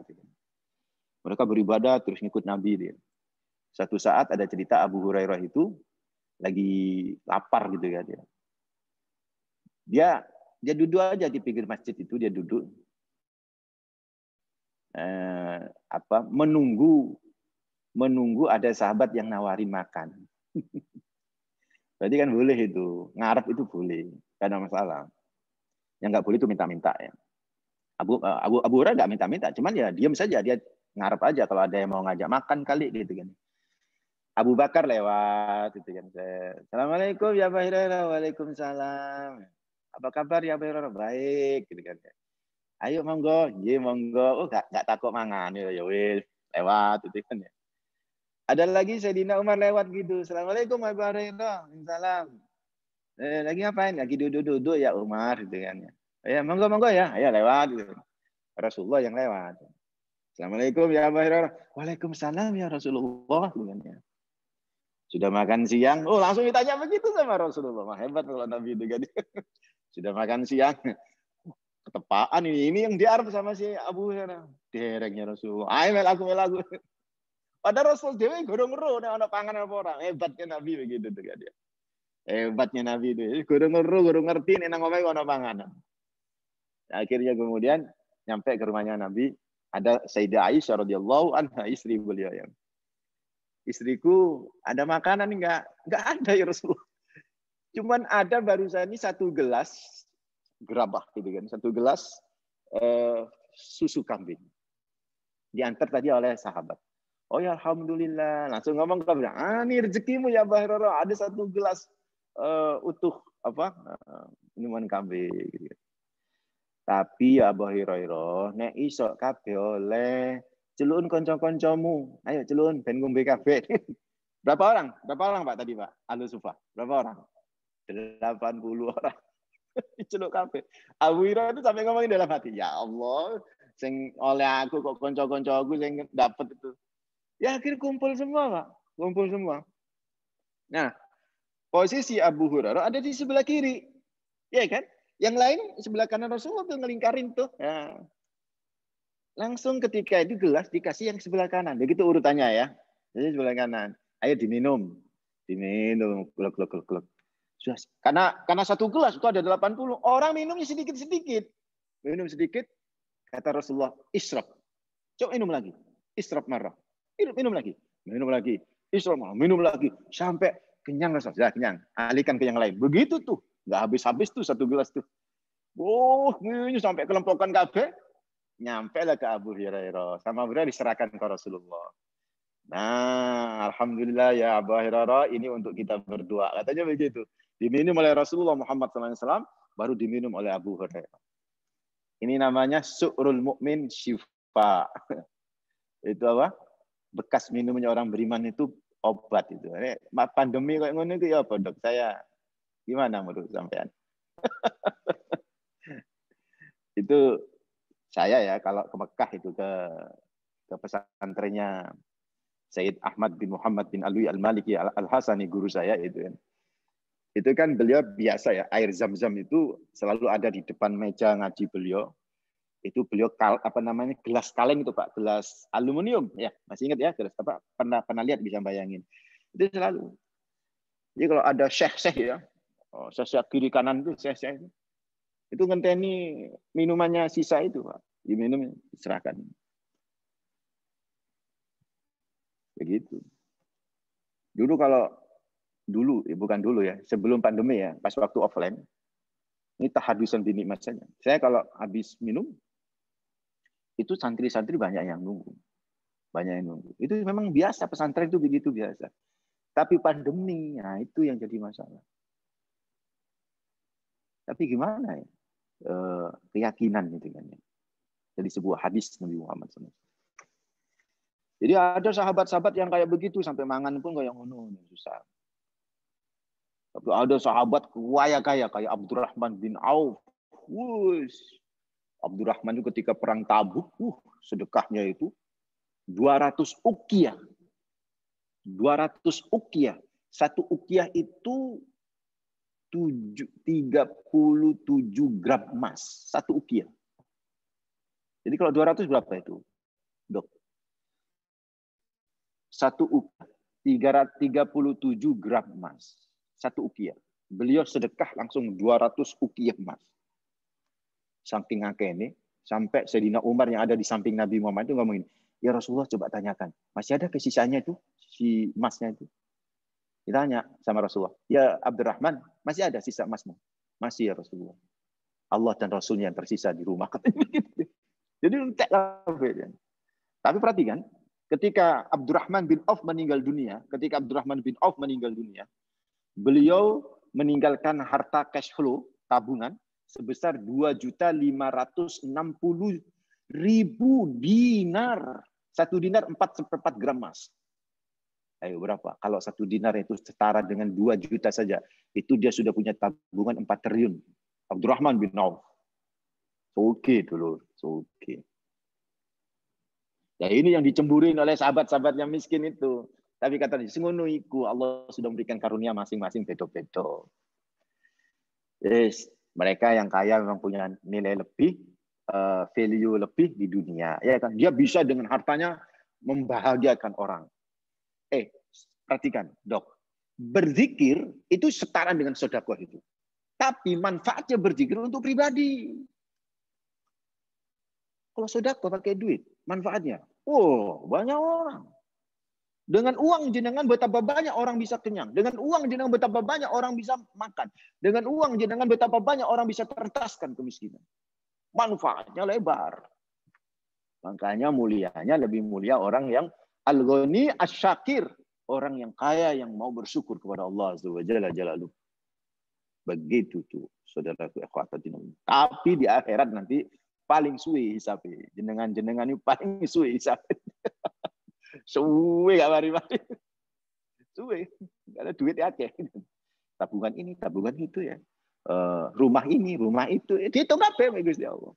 Mereka beribadah terus ngikut Nabi. Dia. Satu saat ada cerita Abu Hurairah itu lagi lapar gitu ya dia. Dia duduk aja di pinggir masjid itu, dia duduk menunggu ada sahabat yang nawarin makan. Berarti kan boleh itu, ngarep itu boleh, gak ada masalah. Yang nggak boleh itu minta-minta ya. Abu Hurairah nggak minta-minta, cuman ya diam saja, dia ngarep aja kalau ada yang mau ngajak makan kali gitu kan. Abu Bakar lewat gitu kan. Assalamualaikum ya Abu Hurairah. Waalaikumsalam. Apa kabar ya Abu Hurairah? Baik gitu kan. Ayo monggo, nggih monggo. Oh gak takut mangan ya wis lewat gitu kan ya. Ada lagi Sayyidina Umar lewat gitu. Assalamualaikum Abu Hurairah. Waalaikumsalam. Lagi ngapain? Lagi duduk-duduk ya Umar gitu kan ya. Ya monggo ya. Ayo lewat gitu. Rasulullah yang lewat. Assalamualaikum ya Abu Hurairah. Waalaikumsalam ya Rasulullah gitu kan ya. Sudah makan siang? Oh langsung ditanya begitu sama Rasulullah. Wah, hebat kalau Nabi itu kan. Sudah makan siang? Ketepaan ini yang diarep sama si Abu Hurairah. Derengnya Rasulullah. Ayo melaku. Padahal Rasul dewe goro-goro nek ana pangan apa ora. Hebatnya Nabi begitu tuh kan dia. Hebatnya Nabi itu. Goro-goro, goro ngerti nek nang omahe ana panganan. Akhirnya kemudian nyampe ke rumahnya Nabi, ada Sayyidah Aisyah radhiyallahu anha, istri beliau yang istriku ada makanan enggak ada ya Rasulullah. Cuman ada barusan ini satu gelas gerabah gitu kan, satu gelas susu kambing. Diantar tadi oleh sahabat. Oh ya alhamdulillah, langsung ngomong ke dia, ini rezekimu ya Abu Hurairah, ada satu gelas utuh minuman kambing gitu. Tapi ya Abu Hurairah, nek iso kabeh oleh celun kanca-kancamu. Ayo celun ben ngombe kabeh. Berapa orang Pak tadi Pak? Alu Sufa. Berapa orang? 80 orang. Celuk kabeh. Abu Hurairah itu sampai ngomongin dalam hati, ya Allah, sing oleh aku kok kanca-kancaku sing dapat itu. Ya akhirnya kumpul semua Pak. Kumpul semua. Nah, posisi Abu Hurairah ada di sebelah kiri. Ya kan? Yang lain sebelah kanan Rasulullah tuh ngelingkarin tuh. Ya. Langsung ketika itu gelas dikasih yang sebelah kanan. Begitu urutannya ya. Jadi sebelah kanan. Ayo diminum. Diminum. Gluk. Karena satu gelas itu ada 80. Orang minumnya sedikit-sedikit. Minum sedikit. Kata Rasulullah, israf. Coba minum lagi. Israf marah. Minum lagi. Minum lagi. Israf marah. Minum lagi. Sampai kenyang Rasulullah. Kenyang. Alihkan ke yang lain. Begitu tuh. Nggak habis-habis tuh satu gelas tuh. Ini sampai kelompokan kabeh. Nyampe lah ke Abu Hurairah. Sama Abu Hurairah diserahkan ke Rasulullah. Nah, alhamdulillah ya Abu Hurairah, ini untuk kita berdua. Katanya begitu. Diminum oleh Rasulullah Muhammad SAW, baru diminum oleh Abu Hurairah. Ini namanya su'rul mu'min syifa. Itu apa? Bekas minumnya orang beriman itu obat itu. Pandemi kayak ngono itu ya apa dok? Saya gimana menurut sampean? Itu saya ya kalau ke Mekah itu ke pesantrennya Sayyid Ahmad bin Muhammad bin Alwi Al-Maliki Al-Hasani, guru saya itu kan. Itu kan beliau biasa ya, air zam-zam itu selalu ada di depan meja ngaji beliau. Itu beliau gelas kaleng itu Pak, gelas aluminium ya, masih ingat ya, gelas apa? Pernah lihat, bisa bayangin. Itu selalu. Jadi kalau ada syekh-syekh ya, syekh kiri kanan itu syekh-syekh itu ngenteni minumannya sisa itu Pak, diminum diserahkan. Begitu. Bukan dulu ya, sebelum pandemi ya, pas waktu offline, ini tahadusan binikmat saja. Saya kalau habis minum, itu santri-santri banyak yang nunggu. Itu memang biasa, pesantren itu begitu biasa. Tapi pandemi, nah itu yang jadi masalah. Tapi gimana ya? Keyakinan gitu kan ya. Dari sebuah hadis Nabi Muhammad SAW. Jadi ada sahabat-sahabat yang kayak begitu, sampai mangan pun kayak ngono, susah. Tapi ada sahabat kaya kayak Abdurrahman bin Auf. Abdurrahman itu ketika perang Tabuk, sedekahnya itu 200 uqiyah. 200 uqiyah. Satu uqiyah itu 37 gram emas. Satu uqiyah. Jadi kalau 200 berapa itu? Dok. Satu uqiyah 37 gram emas. Satu uqiyah. Beliau sedekah langsung 200 uqiyah emas. Saking akeh ini, sampai Sayyidina Umar yang ada di samping Nabi Muhammad itu ngomongin, ya Rasulullah coba tanyakan, masih ada kesisanya itu, si emasnya itu? Ditanya sama Rasulullah, ya Abdurrahman, masih ada sisa emasmu? Masih ya Rasulullah. Allah dan Rasulnya yang tersisa di rumah. Jadi entek. Tapi perhatikan, Ketika Abdurrahman bin Auf meninggal dunia, beliau meninggalkan harta cash flow tabungan sebesar 2.560.000 dinar. 1 dinar 4/4 gram emas. Ayo berapa? Kalau 1 dinar itu setara dengan 2 juta saja, itu dia sudah punya tabungan 4 triliun. Abdurrahman bin Auf. Oke dulu, oke. Ya ini yang dicemburuin oleh sahabat-sahabat yang miskin itu. Tapi kata sengono iku Allah sudah memberikan karunia masing-masing beda-beda. Yes, mereka yang kaya memang punya nilai lebih, value lebih di dunia. Ya kan? Dia bisa dengan hartanya membahagiakan orang. Perhatikan, Dok. Berzikir itu setara dengan sedekah itu. Tapi manfaatnya berzikir untuk pribadi. Kalau sedekah pakai duit, manfaatnya. Oh, banyak orang. Dengan uang jenengan betapa banyak orang bisa kenyang. Dengan uang jenengan betapa banyak orang bisa makan. Dengan uang jenengan betapa banyak orang bisa terentaskan kemiskinan. Manfaatnya lebar. Makanya mulianya lebih mulia orang yang al-ghani asy-syakir. Orang yang kaya yang mau bersyukur kepada Allah Azza wa Jalla Jalaluh. Begitu tuh, saudaraku ikhwatatina. Tapi di akhirat nanti paling suwe hisabnya. Jenengan-jenengan ini paling suwe hisabnya. Suwe gak mari-mari. Suwe. Gak ada duit ya. Tabungan ini, tabungan itu ya. Rumah ini, rumah itu. Dihitung apa ya Gusti Allah.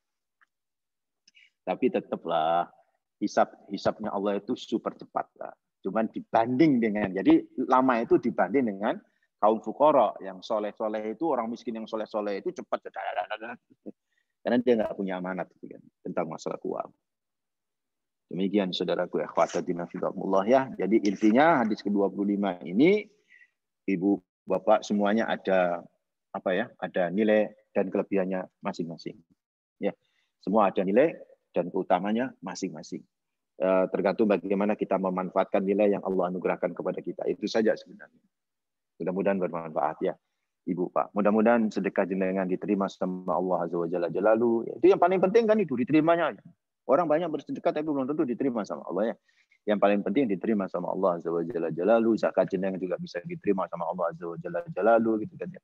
Tapi tetaplah hisabnya Allah itu super cepat lah. Cuman dibanding dengan, jadi lama itu dibanding dengan kaum fukara yang soleh-soleh itu, orang miskin yang soleh-soleh itu cepat. Karena dia nggak punya amanat tentang masalah keuangan. Demikian saudaraku ikhwatatina fillah ya. Jadi intinya hadis ke-25 ini Ibu Bapak semuanya ada apa ya? Ada nilai dan kelebihannya masing-masing. Ya. Semua ada nilai dan keutamanya masing-masing. Tergantung bagaimana kita memanfaatkan nilai yang Allah anugerahkan kepada kita. Itu saja sebenarnya. Mudah-mudahan bermanfaat ya, Ibu Pak. Mudah-mudahan sedekah jenengan diterima sama Allah Azza wa Jalla Jalaluhu. Itu yang paling penting kan itu diterimanya. Orang banyak bersedekah tapi belum tentu diterima sama Allah ya. Yang paling penting diterima sama Allah Azza wa Jalla Jalaluhu. Zakat jenengan juga bisa diterima sama Allah Azza wa Jalla Jalaluhu gitu kan ya.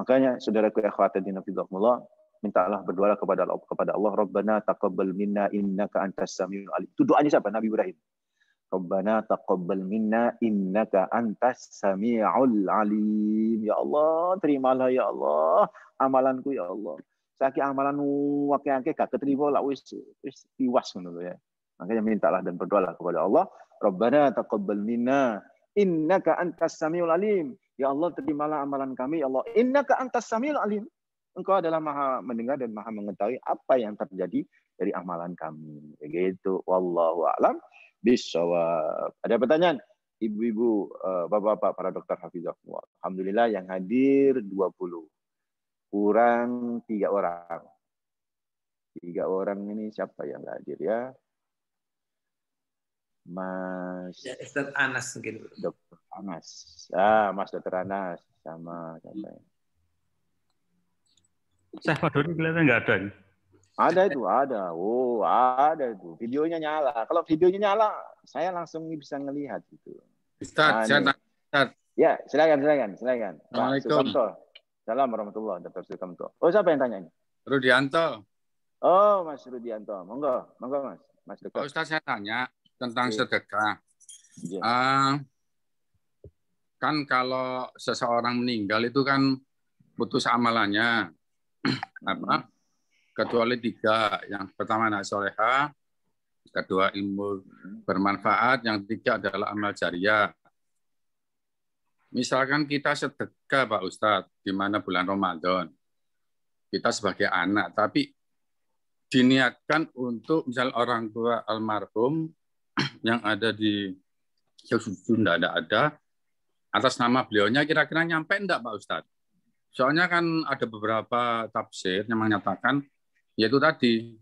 Makanya saudaraku ikhwatatina fillah, mintalah berdoa kepada Allah, Rabbana taqabbal minna innaka antas samiul alim. Itu doanya siapa? Nabi Ibrahim. Rabbana taqabbal minna innaka antas samiul alim. Ya Allah, terimalah ya Allah amalanku ya Allah. Saiki amalan akeh-akeh gak keterima lah wis iwas ngono ya. Makanya mintalah dan berdoalah kepada Allah, Rabbana taqabbal minna innaka antas samiul alim. Ya Allah, terimalah amalan kami ya Allah. Innaka antas samiul alim. Engkau adalah maha mendengar dan maha mengetahui apa yang terjadi dari amalan kami. Begitu. Wallahu a'lam bishawab. Ada pertanyaan? Ibu-ibu, bapak-bapak, para dokter hafizahullah. Alhamdulillah yang hadir 20. Kurang 3 orang. 3 orang ini siapa yang hadir ya? Mas ya, Ustaz Anas mungkin. Dokter Anas. Ah, Mas Dokter Anas sama siapa ya? Saya Pak Doni kelihatan nggak ada. Ada itu, ada. Oh, ada itu. Videonya nyala. Kalau videonya nyala, saya langsung bisa ngelihat gitu. Ustaz, saya tanya, Ustaz. Ya, silakan. Pak Assalamualaikum. Sukamto. Assalamualaikum warahmatullahi wabarakatuh, Dr. Sukamto. Oh, siapa yang tanya ini? Rudianto. Oh, Mas Rudianto. Monggo Mas. Mas Pak Dokter. Ustaz, saya tanya tentang sedekah. Ya. Kan kalau seseorang meninggal itu kan putus amalannya. Kecuali 3. Yang pertama anak soleha, kedua ilmu bermanfaat, yang 3 adalah amal jariah. Misalkan kita sedekah Pak Ustadz di mana bulan Ramadan, kita sebagai anak, tapi diniatkan untuk misal orang tua almarhum yang ada di Sunda ada atas nama beliaunya, kira-kira nyampe enggak Pak Ustadz? Soalnya kan ada beberapa tafsir yang menyatakan yaitu tadi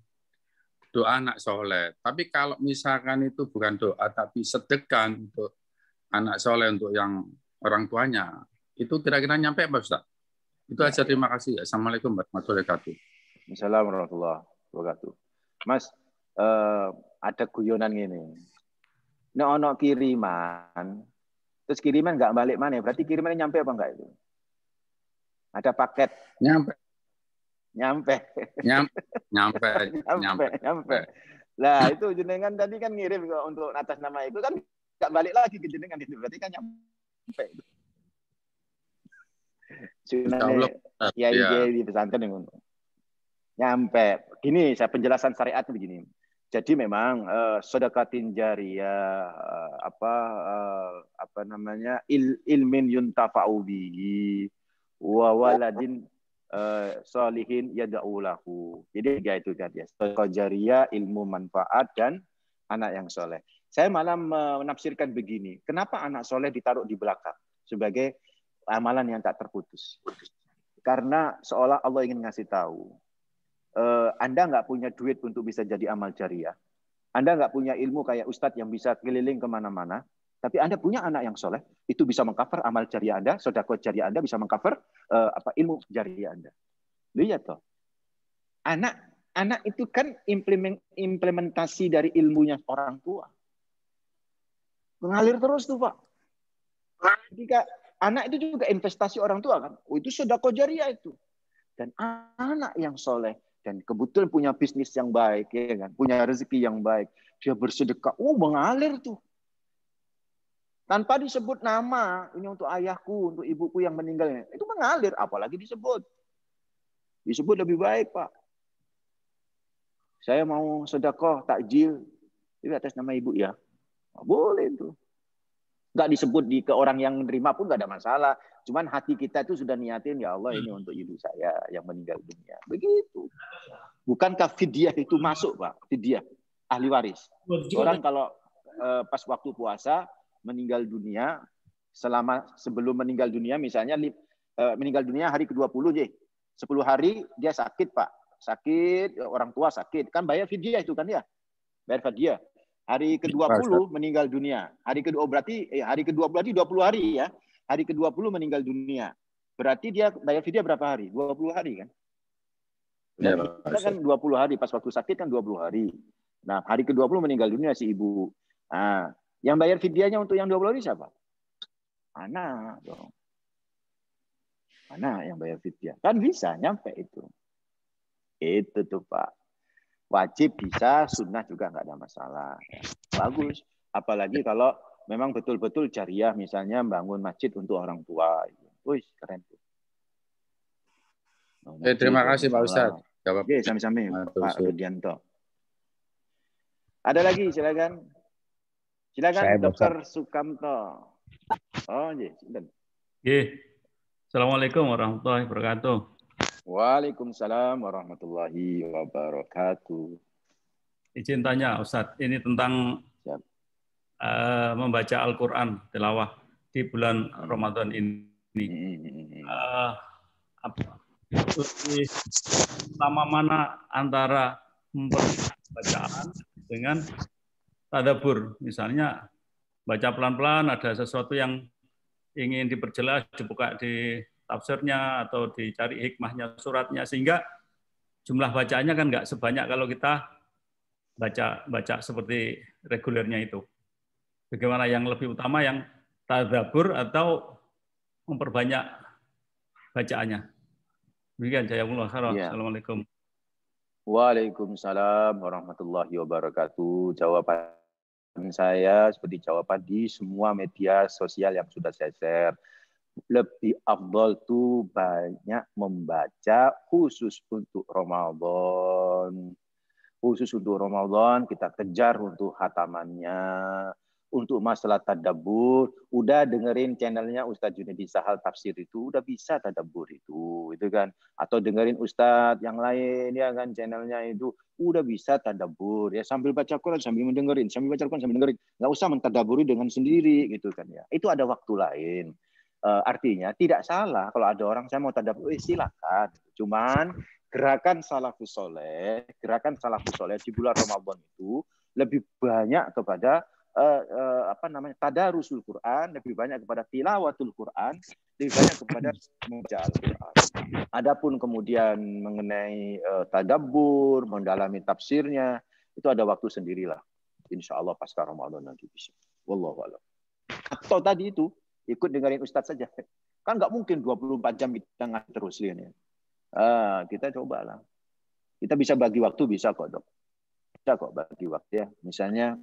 doa anak soleh. Tapi kalau misalkan itu bukan doa tapi sedekah untuk anak soleh untuk yang orang tuanya, itu kira-kira nyampe Pak Ustaz? Itu aja, terima kasih. Assalamualaikum warahmatullahi wabarakatuh. Assalamualaikum warahmatullahi wabarakatuh. Mas, ada guyonan gini. Nek ono kiriman, terus kiriman nggak balik mana? Berarti kirimannya nyampe apa enggak itu? Ada paket. Nyampe. Lah itu jenengan tadi kan ngirim untuk atas nama itu kan nggak balik lagi ke jenengan itu. Berarti kan nyampe. Sunahnya kiai di pesantren yang nyampe. Gini, saya penjelasan syariat begini. Jadi memang sedekatin jariyah apa namanya ilmin yuntafa'u bihi wa waladin sholihin yad'u lahu. Jadi itu kan ya. Sedekah jariyah, ilmu manfaat dan anak yang soleh. Saya malah menafsirkan begini. Kenapa anak soleh ditaruh di belakang sebagai amalan yang tak terputus? Karena seolah Allah ingin ngasih tahu. Anda nggak punya duit untuk bisa jadi amal jariah. Anda nggak punya ilmu kayak Ustadz yang bisa keliling kemana-mana. Tapi Anda punya anak yang soleh, itu bisa mengcover amal jariah Anda, sedekah jariah Anda, bisa mengcover ilmu jariah Anda. Lihat toh. Anak itu kan implementasi dari ilmunya orang tua. Mengalir terus tuh Pak. Ketika anak itu juga investasi orang tua kan. Oh, itu sedekah jariah itu. Dan anak yang soleh dan kebetulan punya bisnis yang baik, ya kan, punya rezeki yang baik, dia bersedekah, mengalir tuh. Tanpa disebut nama, ini untuk ayahku, untuk ibuku yang meninggal, itu mengalir, apalagi disebut. Disebut lebih baik, Pak. Saya mau sedekah takjil, itu atas nama ibu ya, boleh tuh. Nggak disebut ke orang yang menerima pun nggak ada masalah. Cuman hati kita itu sudah niatin, ya Allah ini untuk ibu saya yang meninggal dunia. Begitu. Bukankah fidyah itu masuk, Pak? Fidyah, ahli waris. Orang kalau pas waktu puasa meninggal dunia, sebelum meninggal dunia, misalnya meninggal dunia hari ke-20, 10 hari dia sakit, Pak. Sakit, orang tua sakit. Kan bayar fidyah itu kan ya? Bayar fidyah. Hari ke-20 meninggal dunia. Hari ke-20 berarti hari ke-20 berarti 20 hari ya. Hari ke-20 meninggal dunia. Berarti dia bayar fidyah berapa hari? 20 hari kan? Ya, kita kan 20 hari pas waktu sakit kan 20 hari. Nah, hari ke-20 meninggal dunia si ibu. Nah, yang bayar fidyahnya untuk yang 20 hari siapa? Anak dong. Anak yang bayar fidyah. Kan bisa nyampe itu. Itu tuh, Pak. Wajib bisa, sunnah juga nggak ada masalah. Bagus. Apalagi kalau memang betul-betul jariah, misalnya bangun masjid untuk orang tua. Wih, keren tuh. Terima kasih Pak Ustadz. Oke, sami-sami Pak Rudianto. Ada lagi, silakan. Silakan Dr. Sukamto. Oh, iya. Assalamualaikum warahmatullahi wabarakatuh. Waalaikumsalam warahmatullahi wabarakatuh. Izin tanya Ustadz, ini tentang membaca Al-Quran tilawah di bulan Ramadan ini. Lama mana antara bacaan dengan tadabbur? Misalnya baca pelan-pelan, ada sesuatu yang ingin diperjelas, dibuka di tafsirnya atau dicari hikmahnya suratnya, sehingga jumlah bacaannya kan nggak sebanyak kalau kita baca seperti regulernya itu. Bagaimana yang lebih utama, yang tadabbur atau memperbanyak bacaannya? Demikian, jazakumullah khairan. Assalamualaikum. Waalaikumsalam warahmatullahi wabarakatuh. Jawaban saya seperti jawaban di semua media sosial yang sudah saya share. Lebih afdal tuh banyak membaca khusus untuk Ramadan. Khusus untuk Ramadan kita kejar untuk khatamannya. Untuk masalah tadabbur, udah dengerin channelnya Ustadz Junedi Sahal Tafsir itu, udah bisa tadabbur itu kan. Atau dengerin Ustadz yang lain ya kan, channelnya itu udah bisa tadabbur ya, sambil baca Quran sambil mendengerin, sambil baca Quran sambil dengerin. Nggak usah mentadabburi dengan sendiri gitu kan ya. Itu ada waktu lain. Artinya tidak salah kalau ada orang saya mau tadabbur, silakan. Cuman gerakan salafus soleh di bulan Ramadan itu lebih banyak kepada tadarusul Quran, lebih banyak kepada tilawatul Quran, lebih banyak kepada membaca Al-Quran. Adapun kemudian mengenai tadabbur, mendalami tafsirnya, itu ada waktu sendirilah. Insya Allah pasca Ramadan nanti bisa. Wallahu a'lam. Atau tadi itu ikut dengerin Ustadz saja. Kan nggak mungkin 24 jam kita ngaji terus ya. Kita cobalah. Kita bisa bagi waktu, bisa kok dok. Bisa kok bagi waktu ya. Misalnya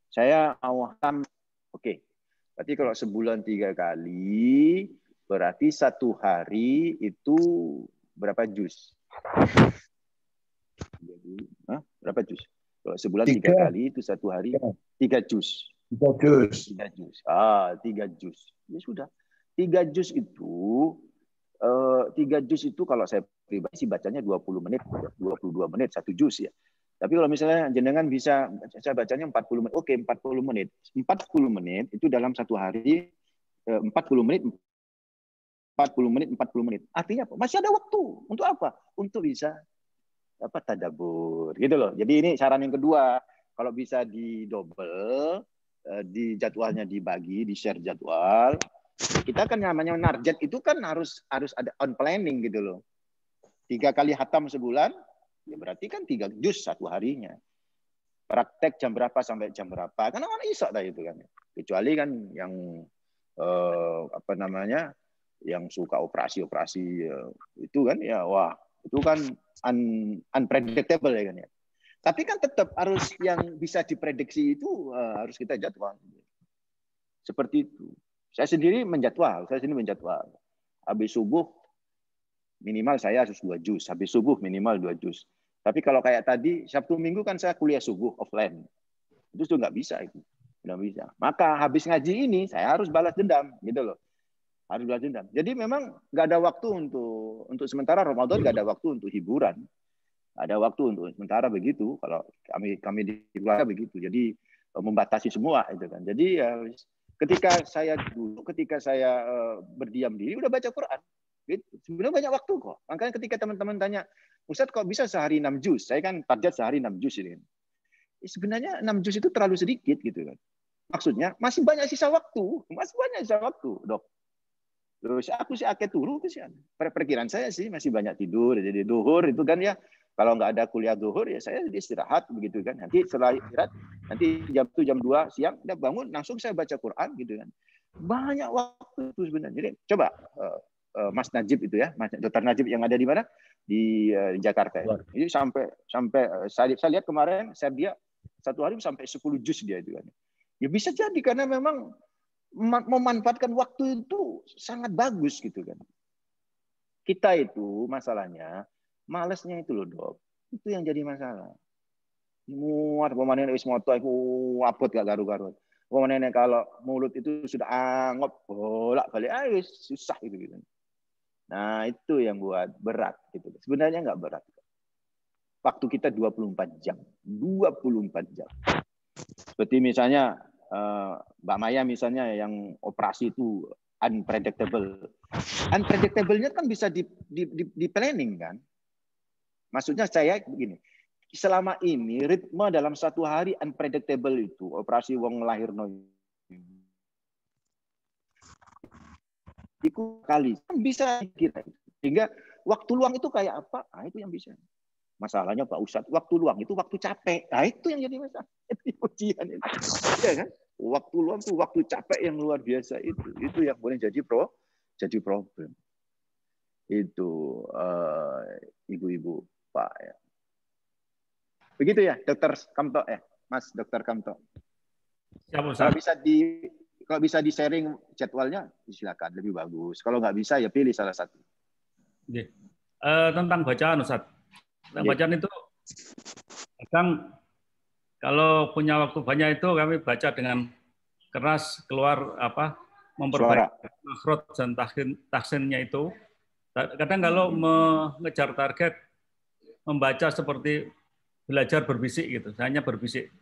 saya mau hatam, oke. Berarti kalau sebulan 3 kali, berarti 1 hari itu berapa juz? Berapa juz? Kalau sebulan 3 kali itu 1 hari 3 juz. 3 juz. 3 juz. 3 juz. Ya sudah. 3 juz itu 3 juz itu kalau saya pribadi sih bacanya 20 menit, 22 menit 1 juz ya. Tapi kalau misalnya jenengan bisa saya bacanya 40 menit. Oke, 40 menit. 40 menit itu dalam 1 hari 40 menit 40 menit 40 menit. Artinya apa? Masih ada waktu. Untuk apa? Untuk bisa dapat tadabbur gitu loh. Jadi ini saran yang kedua, kalau bisa di double, di jadwalnya dibagi, di share jadwal. Kita kan namanya narjet itu kan harus ada on planning gitu loh. 3 kali khatam sebulan, ya berarti kan 3 juz 1 harinya. Praktek jam berapa sampai jam berapa? Karena kan isak dah itu kan. Kecuali kan yang yang suka operasi-operasi itu kan ya wah, itu kan unpredictable ya kan ya. Tapi kan tetap harus yang bisa diprediksi itu harus kita jadwal. Seperti itu. Saya sendiri menjadwal. Habis subuh minimal saya harus 2 juz. Habis subuh minimal 2 juz. Tapi kalau kayak tadi Sabtu Minggu kan saya kuliah subuh offline. Itu sudah nggak bisa itu. Nggak bisa. Maka habis ngaji ini saya harus balas dendam gitu loh. Harus balas dendam. Jadi memang nggak ada waktu untuk sementara Ramadan, nggak ada waktu untuk hiburan. Ada waktu untuk sementara begitu. Kalau kami di keluarga begitu. Jadi membatasi semua itu kan. Jadi ketika saya berdiam diri udah baca Quran. Gitu. Sebenarnya banyak waktu kok. Makanya ketika teman-teman tanya, Ustadz kok bisa sehari 6 juz? Saya kan target sehari 6 juz ini. Sebenarnya 6 juz itu terlalu sedikit gitu kan. Maksudnya masih banyak sisa waktu. Dok. Terus aku sih akeh turu kesian. Perkiraan saya sih masih banyak tidur. Jadi duhur itu kan ya kalau nggak ada kuliah duhur ya saya istirahat begitu kan. Nanti setelah istirahat nanti jam 1 jam 2 siang udah bangun langsung saya baca Quran gitu kan. Banyak waktu itu sebenarnya. Jadi coba Mas Najib itu ya, Mas Dr. Najib yang ada di mana? Di Jakarta. Jadi sampai saya lihat kemarin dia 1 hari sampai 10 juz dia itu kan. Ya bisa jadi karena memang memanfaatkan waktu itu sangat bagus gitu kan. Kita itu masalahnya malesnya itu loh dok. Itu yang jadi masalah. Muat pemanen wis moto iku abot gak garu-garu. Pemanen kalau mulut itu sudah angop bolak-balik susah gitu. Nah, itu yang buat berat gitu. Sebenarnya nggak berat. Waktu kita 24 jam. 24 jam. Seperti misalnya Mbak Maya misalnya yang operasi itu unpredictable. Unpredictable-nya kan bisa di planning kan. Maksudnya saya begini, selama ini ritme dalam 1 hari unpredictable itu operasi wong lahirno itu kali kan bisa kira. Sehingga waktu luang itu kayak apa? Nah, itu yang bisa. Masalahnya Pak Ustadz, waktu luang itu waktu capek. Nah, itu yang jadi masalah. Ujian itu. Ya kan? Waktu luang itu waktu capek yang luar biasa itu. Itu yang boleh jadi problem. Itu ibu-ibu Pak ya. Begitu ya, Dokter Kamto ya, Mas Dokter Kamto. Kalau bisa di sharing jadwalnya, silakan lebih bagus. Kalau nggak bisa ya pilih salah satu. Tentang bacaan Ustaz. Bacaan itu kadang kalau punya waktu banyak itu kami baca dengan keras keluar memperbaiki makhraj dan tahsinnya itu. Kadang kalau mengejar target membaca seperti belajar berbisik gitu, hanya berbisik.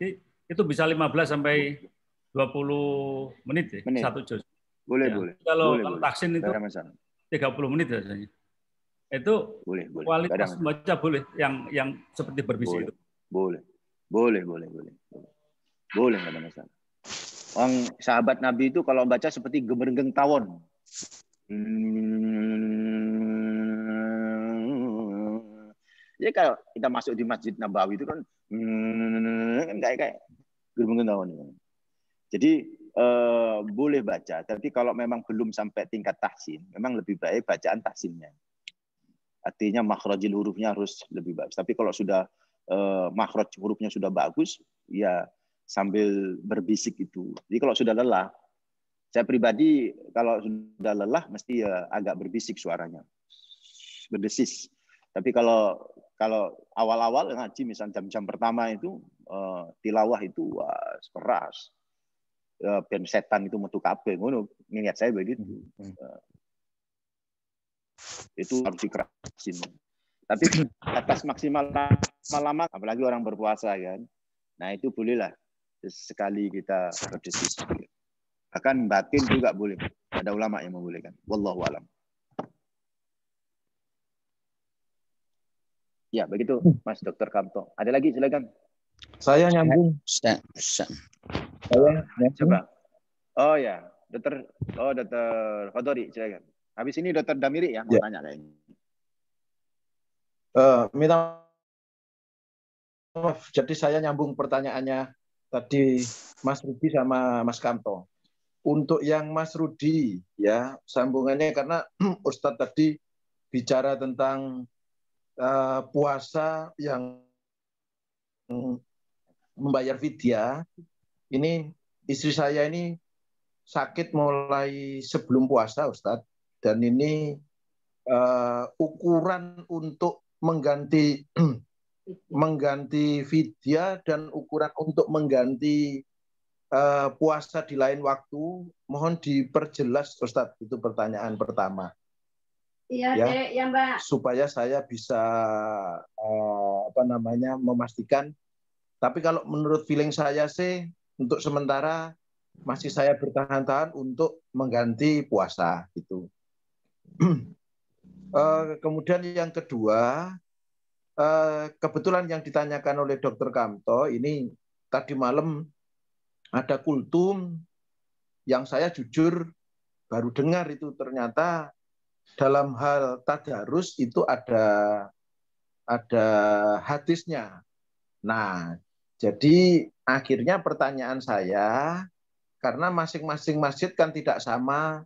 Itu bisa 15 sampai 20 menit ya, 1 juz. Boleh. Kalau tahsin itu 30 menit biasanya. Itu kualitas membaca boleh yang seperti berbisik itu. Boleh, nggak ada masalah. Orang sahabat Nabi itu kalau baca seperti gemergeng tawon. Jadi kalau kita masuk di Masjid Nabawi itu kan kayak gerungan. Jadi boleh baca, tapi kalau memang belum sampai tingkat tahsin, memang lebih baik bacaan tahsinnya. Artinya makhrajil hurufnya harus lebih bagus. Tapi kalau sudah makhraj hurufnya sudah bagus, ya sambil berbisik itu. Jadi kalau sudah lelah, saya pribadi kalau sudah lelah mesti ya agak berbisik suaranya, berdesis. Tapi kalau awal-awal ngaji misalnya jam-jam pertama itu tilawah itu wah keras. Ben setan itu metu kabeh ngono, niat saya begitu. Itu harus dikerasin. Tapi atas maksimal lama, apalagi orang berpuasa kan. Nah itu bolehlah sekali kita berdesis. Bahkan batin juga boleh. Ada ulama yang membolehkan. Wallahu a'lam. Ya begitu, Mas Dr. Kamto. Ada lagi silakan. Saya nyambung. Ustaz. Saya nyambung. Coba. Oh ya, Dr. Khodori silakan. Habis ini Dr. Damiri ya mau tanya kayaknya. Minta maaf, jadi saya nyambung pertanyaannya tadi Mas Rudi sama Mas Kamto. Untuk yang Mas Rudi ya sambungannya karena Ustadz tadi bicara tentang puasa yang membayar fidyah. Ini istri saya ini sakit mulai sebelum puasa, Ustadz. Dan ini ukuran untuk mengganti fidyah dan ukuran untuk mengganti puasa di lain waktu, mohon diperjelas, Ustadz. Itu pertanyaan pertama. Iya, ya, Mbak. Supaya saya bisa memastikan. Tapi kalau menurut feeling saya sih, untuk sementara masih saya bertahan-tahan untuk mengganti puasa gitu. Kemudian yang kedua, kebetulan yang ditanyakan oleh Dr. Kamto ini tadi malam ada kultum yang saya jujur baru dengar itu ternyata dalam hal tadarus itu ada hadisnya. Nah, jadi akhirnya pertanyaan saya, karena masing-masing masjid kan tidak sama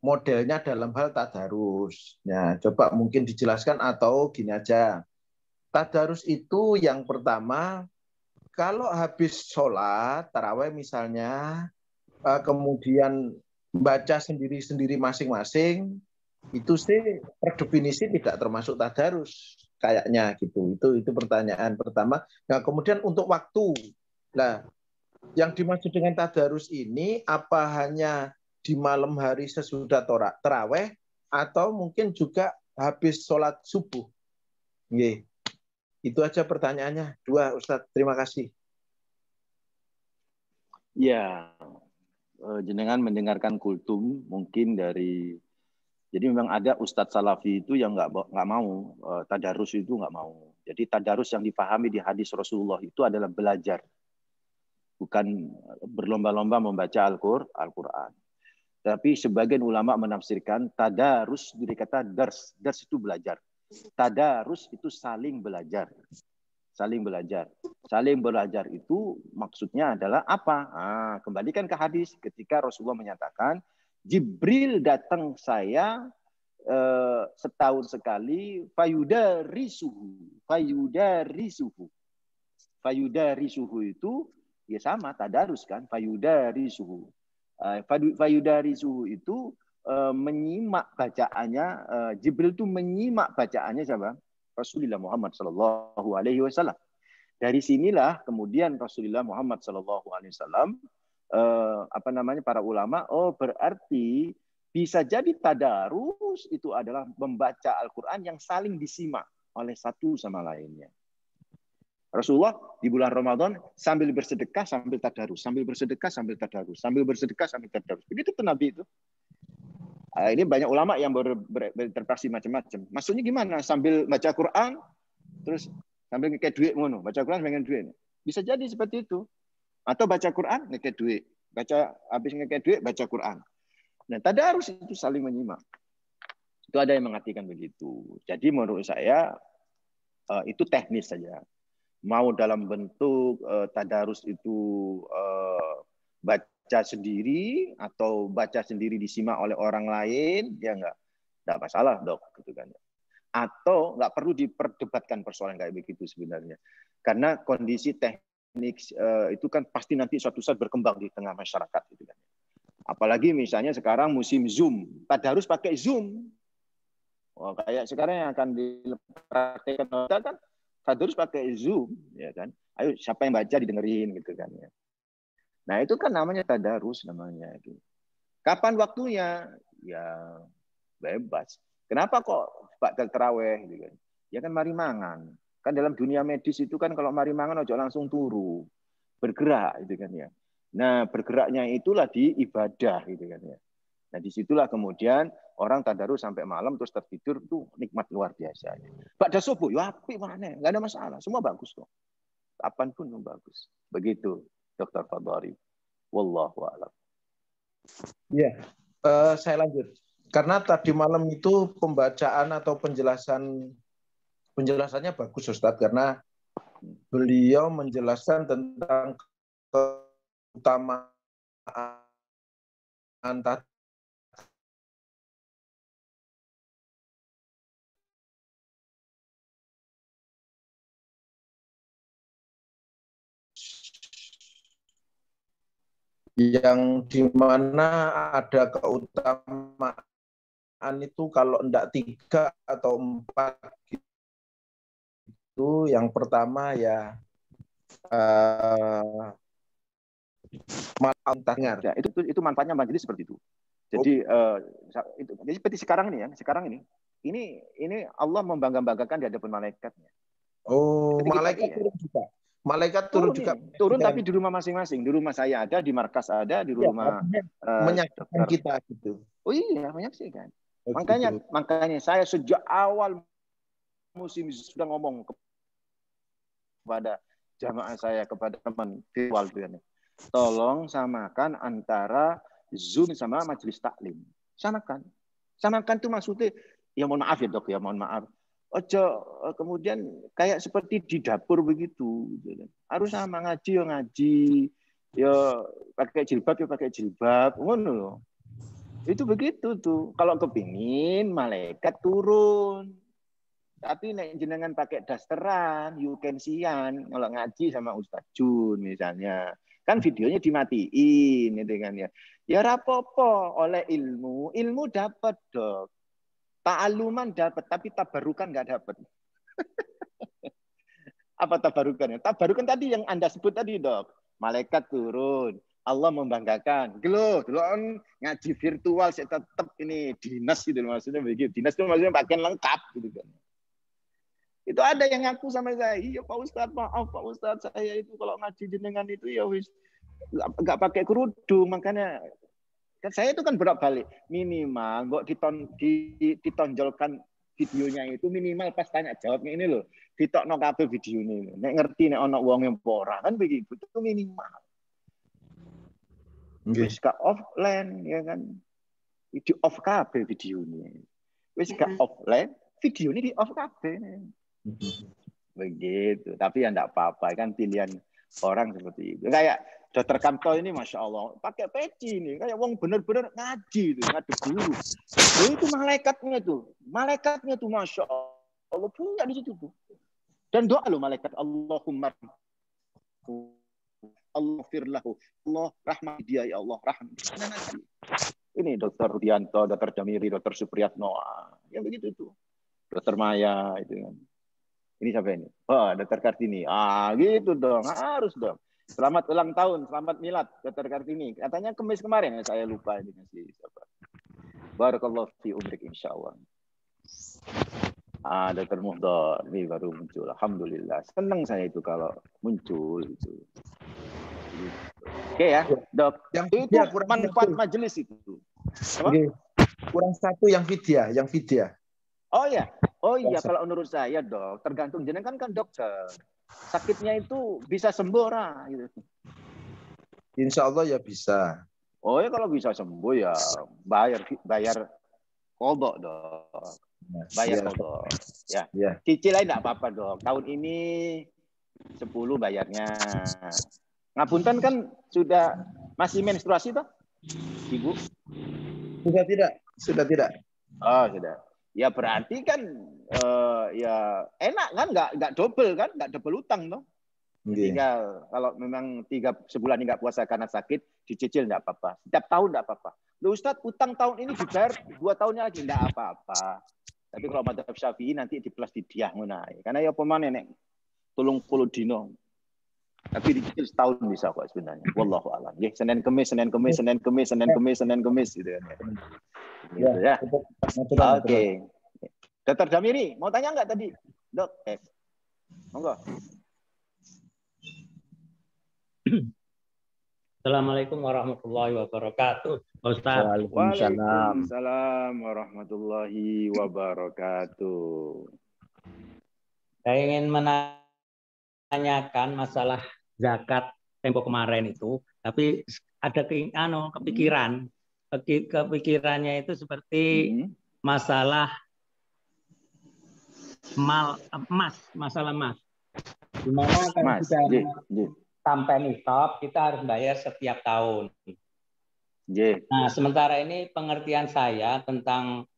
modelnya dalam hal tadarus. Nah, coba mungkin dijelaskan atau gini aja. Tadarus itu yang pertama, kalau habis sholat, tarawih misalnya, kemudian baca sendiri-sendiri masing-masing, itu sih per definisi tidak termasuk tadarus kayaknya gitu. Itu pertanyaan pertama. Nah, kemudian untuk waktu. Nah, yang dimaksud dengan tadarus ini apa hanya di malam hari sesudah tarawih atau mungkin juga habis sholat subuh? Nggih. Itu aja pertanyaannya. 2, Ustadz. Terima kasih. Ya, jenengan mendengarkan kultum mungkin dari, jadi memang ada Ustadz Salafi itu yang nggak mau tadarus itu nggak mau. Jadi tadarus yang dipahami di hadis Rasulullah itu adalah belajar, bukan berlomba-lomba membaca Al-Quran. Tapi sebagian ulama menafsirkan tadarus dari kata dars. Dars itu belajar. Tadarus itu saling belajar. Saling belajar. Saling belajar itu maksudnya adalah apa? Nah, kembalikan ke hadis ketika Rasulullah menyatakan, Jibril datang saya setahun sekali, fayudarisuhu itu ya sama tadarus kan, fayudarisuhu itu menyimak bacaannya, Jibril itu menyimak bacaannya siapa? Rasulullah Muhammad Sallallahu Alaihi Wasallam. Dari sinilah kemudian Rasulullah Muhammad Sallallahu Alaihi Wasallam para ulama, berarti bisa jadi tadarus itu adalah membaca Al-Quran yang saling disimak oleh satu sama lainnya. Rasulullah di bulan Ramadan sambil bersedekah sambil tadarus, sambil bersedekah sambil tadarus, sambil bersedekah sambil tadarus. Begitu tuh Nabi itu. Ini banyak ulama yang berinterpretasi macam-macam. Maksudnya gimana? Sambil baca Quran, terus sambil ngekek duit ngono, baca Quran pengen duit. Bisa jadi seperti itu. Atau baca Quran ngekek duit, habis ngekek duit baca Quran. Nah, tadarus itu saling menyimak. Itu ada yang mengartikan begitu. Jadi menurut saya itu teknis saja. Mau dalam bentuk tadarus itu baca sendiri atau baca sendiri disimak oleh orang lain, ya nggak masalah dok, gitu kan. Atau nggak perlu diperdebatkan persoalan kayak begitu sebenarnya, karena kondisi teknik itu kan pasti nanti suatu saat berkembang di tengah masyarakat, gitu kan. Apalagi misalnya sekarang musim Zoom, tadarus pakai Zoom. Oh, kayak sekarang yang akan dipraktekkan kan tadarus pakai Zoom, ya kan. Ayo siapa yang baca didengerin, gitu kan ya. Nah, itu kan namanya tadarus namanya. Kapan waktunya? Ya bebas. Kenapa kok ba'dal tarawih gitu kan? Ya kan mari mangan. Kan dalam dunia medis itu kan kalau mari mangan ojo langsung turu. Bergerak gitu kan ya. Nah, bergeraknya itulah di ibadah gitu kan ya. Nah, disitulah kemudian orang tadarus sampai malam terus tertidur tuh nikmat luar biasa. Ba'da subuh ya apik mana? Enggak ada masalah. Semua bagus kok. Kapanpun bagus. Begitu, Dr. Fadhari. Wallahu a'lam. Ya, saya lanjut. Karena tadi malam itu pembacaan atau penjelasannya bagus, Ustadz, karena beliau menjelaskan tentang keutamaan yang dimana ada keutamaan itu kalau enggak 3 atau 4 itu. Yang pertama ya manfaatnya ya, itu manfaatnya majelis seperti itu. Jadi jadi seperti sekarang ini ya, ini Allah membangga-banggakan di hadapan malaikatnya. Oh, malaikat turun juga. Malaikat turun juga. Turun tapi di rumah masing-masing. Di rumah saya ada, di markas ada, di rumah menyaksikan kita gitu. Oh iya, menyaksikan. Oh, makanya saya sejak awal musim sudah ngomong kepada jamaah saya, kepada teman virtual itu. Tolong samakan antara Zoom sama majelis taklim. Samakan. Samakan itu maksudnya, ya mohon maaf ya dok, ya mohon maaf. Ojo kemudian kayak seperti di dapur begitu. Harus sama ngaji ya ngaji. Ya pakai jilbab ya pakai jilbab. Ngono loh. Itu begitu tuh. Kalau kepingin malaikat turun. Tapi nek jenengan pakai dasteran, you can see-an kalau ngaji sama Ustaz Jun misalnya. Kan videonya dimatiin gitu kan ya. Ya rapopo oleh ilmu dapat dok. Ta'aluman dapat tapi tabarukan nggak dapat. Apa tabarukannya? Tabarukan tadi yang Anda sebut tadi dok. Malaikat turun. Allah membanggakan. Gelo ngaji virtual saya tetap ini dinas gitu maksudnya begitu. Dinas itu maksudnya pakaian lengkap gitu kan. Itu ada yang ngaku sama saya, iya Pak Ustadz, maaf Pak Ustadz, saya itu kalau ngaji jenengan itu ya wis nggak pakai kerudung, makanya kan saya itu kan bolak-balik minimal kok ditonjolkan videonya itu minimal pas tanya jawabnya ini loh, ditokno kabeh video ini, nek ngerti nek ono wong yang ora kan begitu, itu minimal. Wis gak offline ya kan, di off kabeh video ini, wis gak offline, video ini di off kabeh. Begitu, tapi ya enggak apa-apa kan pilihan orang seperti itu. Kayak Dr. Kamto ini Masya Allah pakai peci ini, kayak wong bener-bener ngaji itu, ngadep guru. Itu malaikatnya tuh Masya Allah punya di situ tuh. Dan doa loh malaikat, Allahumma Allah firlahu, Allah rahmat dia ya Allah rahmat. Ini Dr. Rudianto, Dr. Jamiri, Dr. Supriyatno, yang begitu tuh. Dr. Maya itu kan. Ini siapa ini? Oh, Dr. Kartini. Gitu dong. Harus dong. Selamat ulang tahun, selamat milad Dr. Kartini. Katanya Kamis kemarin, saya lupa ini ngasih siapa. Barakallahu fi umrik insyaallah. Dr. Muhdar ini baru muncul. Alhamdulillah. Senang saya itu kalau muncul itu. Oke ya, Dok. Itu manfaat majelis itu. Kurang satu yang vidya. Oh iya, kalau menurut saya dok, tergantung jenengan kan dokter. Sakitnya itu bisa sembuh ora gitu. Insya Allah ya bisa. Oh ya kalau bisa sembuh ya bayar kodok dok. bayar kodok. Ya. Cicil aja enggak apa-apa dong. Tahun ini 10 bayarnya. Ngapunten kan sudah masih menstruasi toh? Ibu? Sudah tidak. Oh, sudah. Ya berarti kan ya enak kan, nggak double kan, nggak double utang toh. Tinggal kalau memang 3 sebulan nggak puasa karena sakit, dicicil nggak apa-apa. Setiap tahun nggak apa-apa. Loh Ustadz, utang tahun ini dibayar 2 tahunnya lagi nggak apa-apa. Tapi kalau madzhab Syafi'i nanti di plus didiah menai. Karena ya pemane nek 30 dino. Tapi dicicil setahun bisa kok sebenarnya. Wallahu a'lam. Nggih, Senin Kamis gitu kan. Gitu ya. Oke. Dr. Damiri, mau tanya nggak tadi? Dok, monggo. Assalamualaikum warahmatullahi wabarakatuh. Ustaz. Waalaikumsalam warahmatullahi wabarakatuh. Saya ingin menanyakan masalah zakat tempo kemarin itu, tapi ada kepikiran. Kepikirannya itu seperti masalah masalah emas. Di mana kalau sudah sampai nisab kita harus bayar setiap tahun. Nah, sementara ini pengertian saya tentang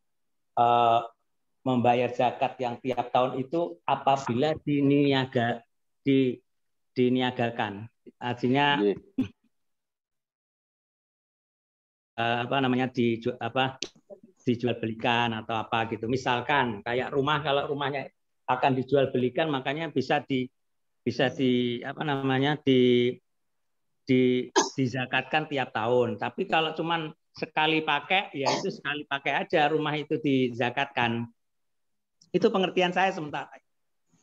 membayar zakat yang tiap tahun itu apabila diniagakan. Artinya dijual belikan atau apa gitu. Misalkan kayak rumah, kalau rumahnya akan dijual belikan makanya bisa dizakatkan tiap tahun. Tapi kalau cuman sekali pakai, ya itu sekali pakai aja rumah itu dizakatkan. Itu pengertian saya sementara.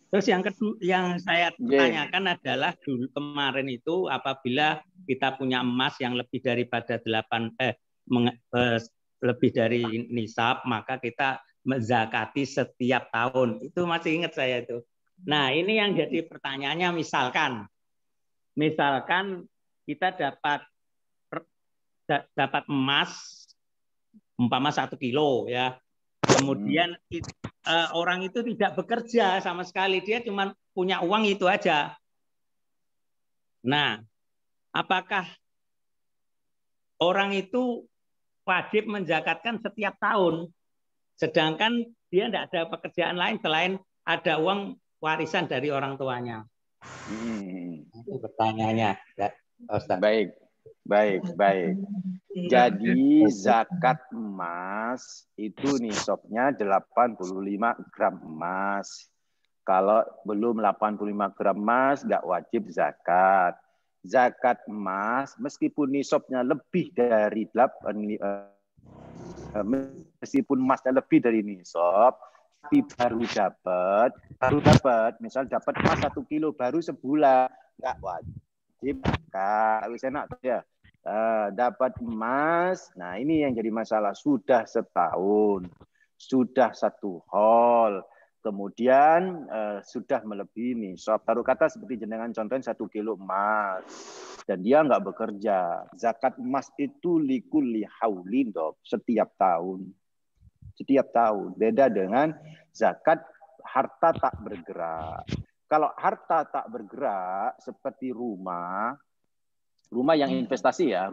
Terus yang kedua yang saya tanyakan adalah dulu kemarin itu apabila kita punya emas yang lebih daripada lebih dari nisab, maka kita menzakati setiap tahun. Itu masih ingat saya itu. Nah, ini yang jadi pertanyaannya, misalkan kita dapat emas umpama 1 kilo ya. Kemudian orang itu tidak bekerja sama sekali, dia cuma punya uang itu aja. Nah, apakah orang itu wajib menzakatkan setiap tahun, sedangkan dia tidak ada pekerjaan lain selain ada uang warisan dari orang tuanya? Itu pertanyaannya, Ustaz. Baik. Jadi zakat emas itu nisabnya 85 gram emas. Kalau belum 85 gram emas nggak wajib zakat. Zakat emas meskipun nisabnya lebih dari meskipun emasnya lebih dari nisab, tapi baru dapat, misal dapat emas 1 kilo baru sebulan, nggak wajib zakat. Wis enak ya. Dapat emas, nah ini yang jadi masalah, sudah setahun, sudah 1 haul, kemudian sudah melebihi nisab. Taruh kata seperti jenengan contohin 1 kilo emas, dan dia nggak bekerja. Zakat emas itu likulli haulin, setiap tahun. Beda dengan zakat harta tak bergerak. Kalau harta tak bergerak seperti rumah yang investasi ya,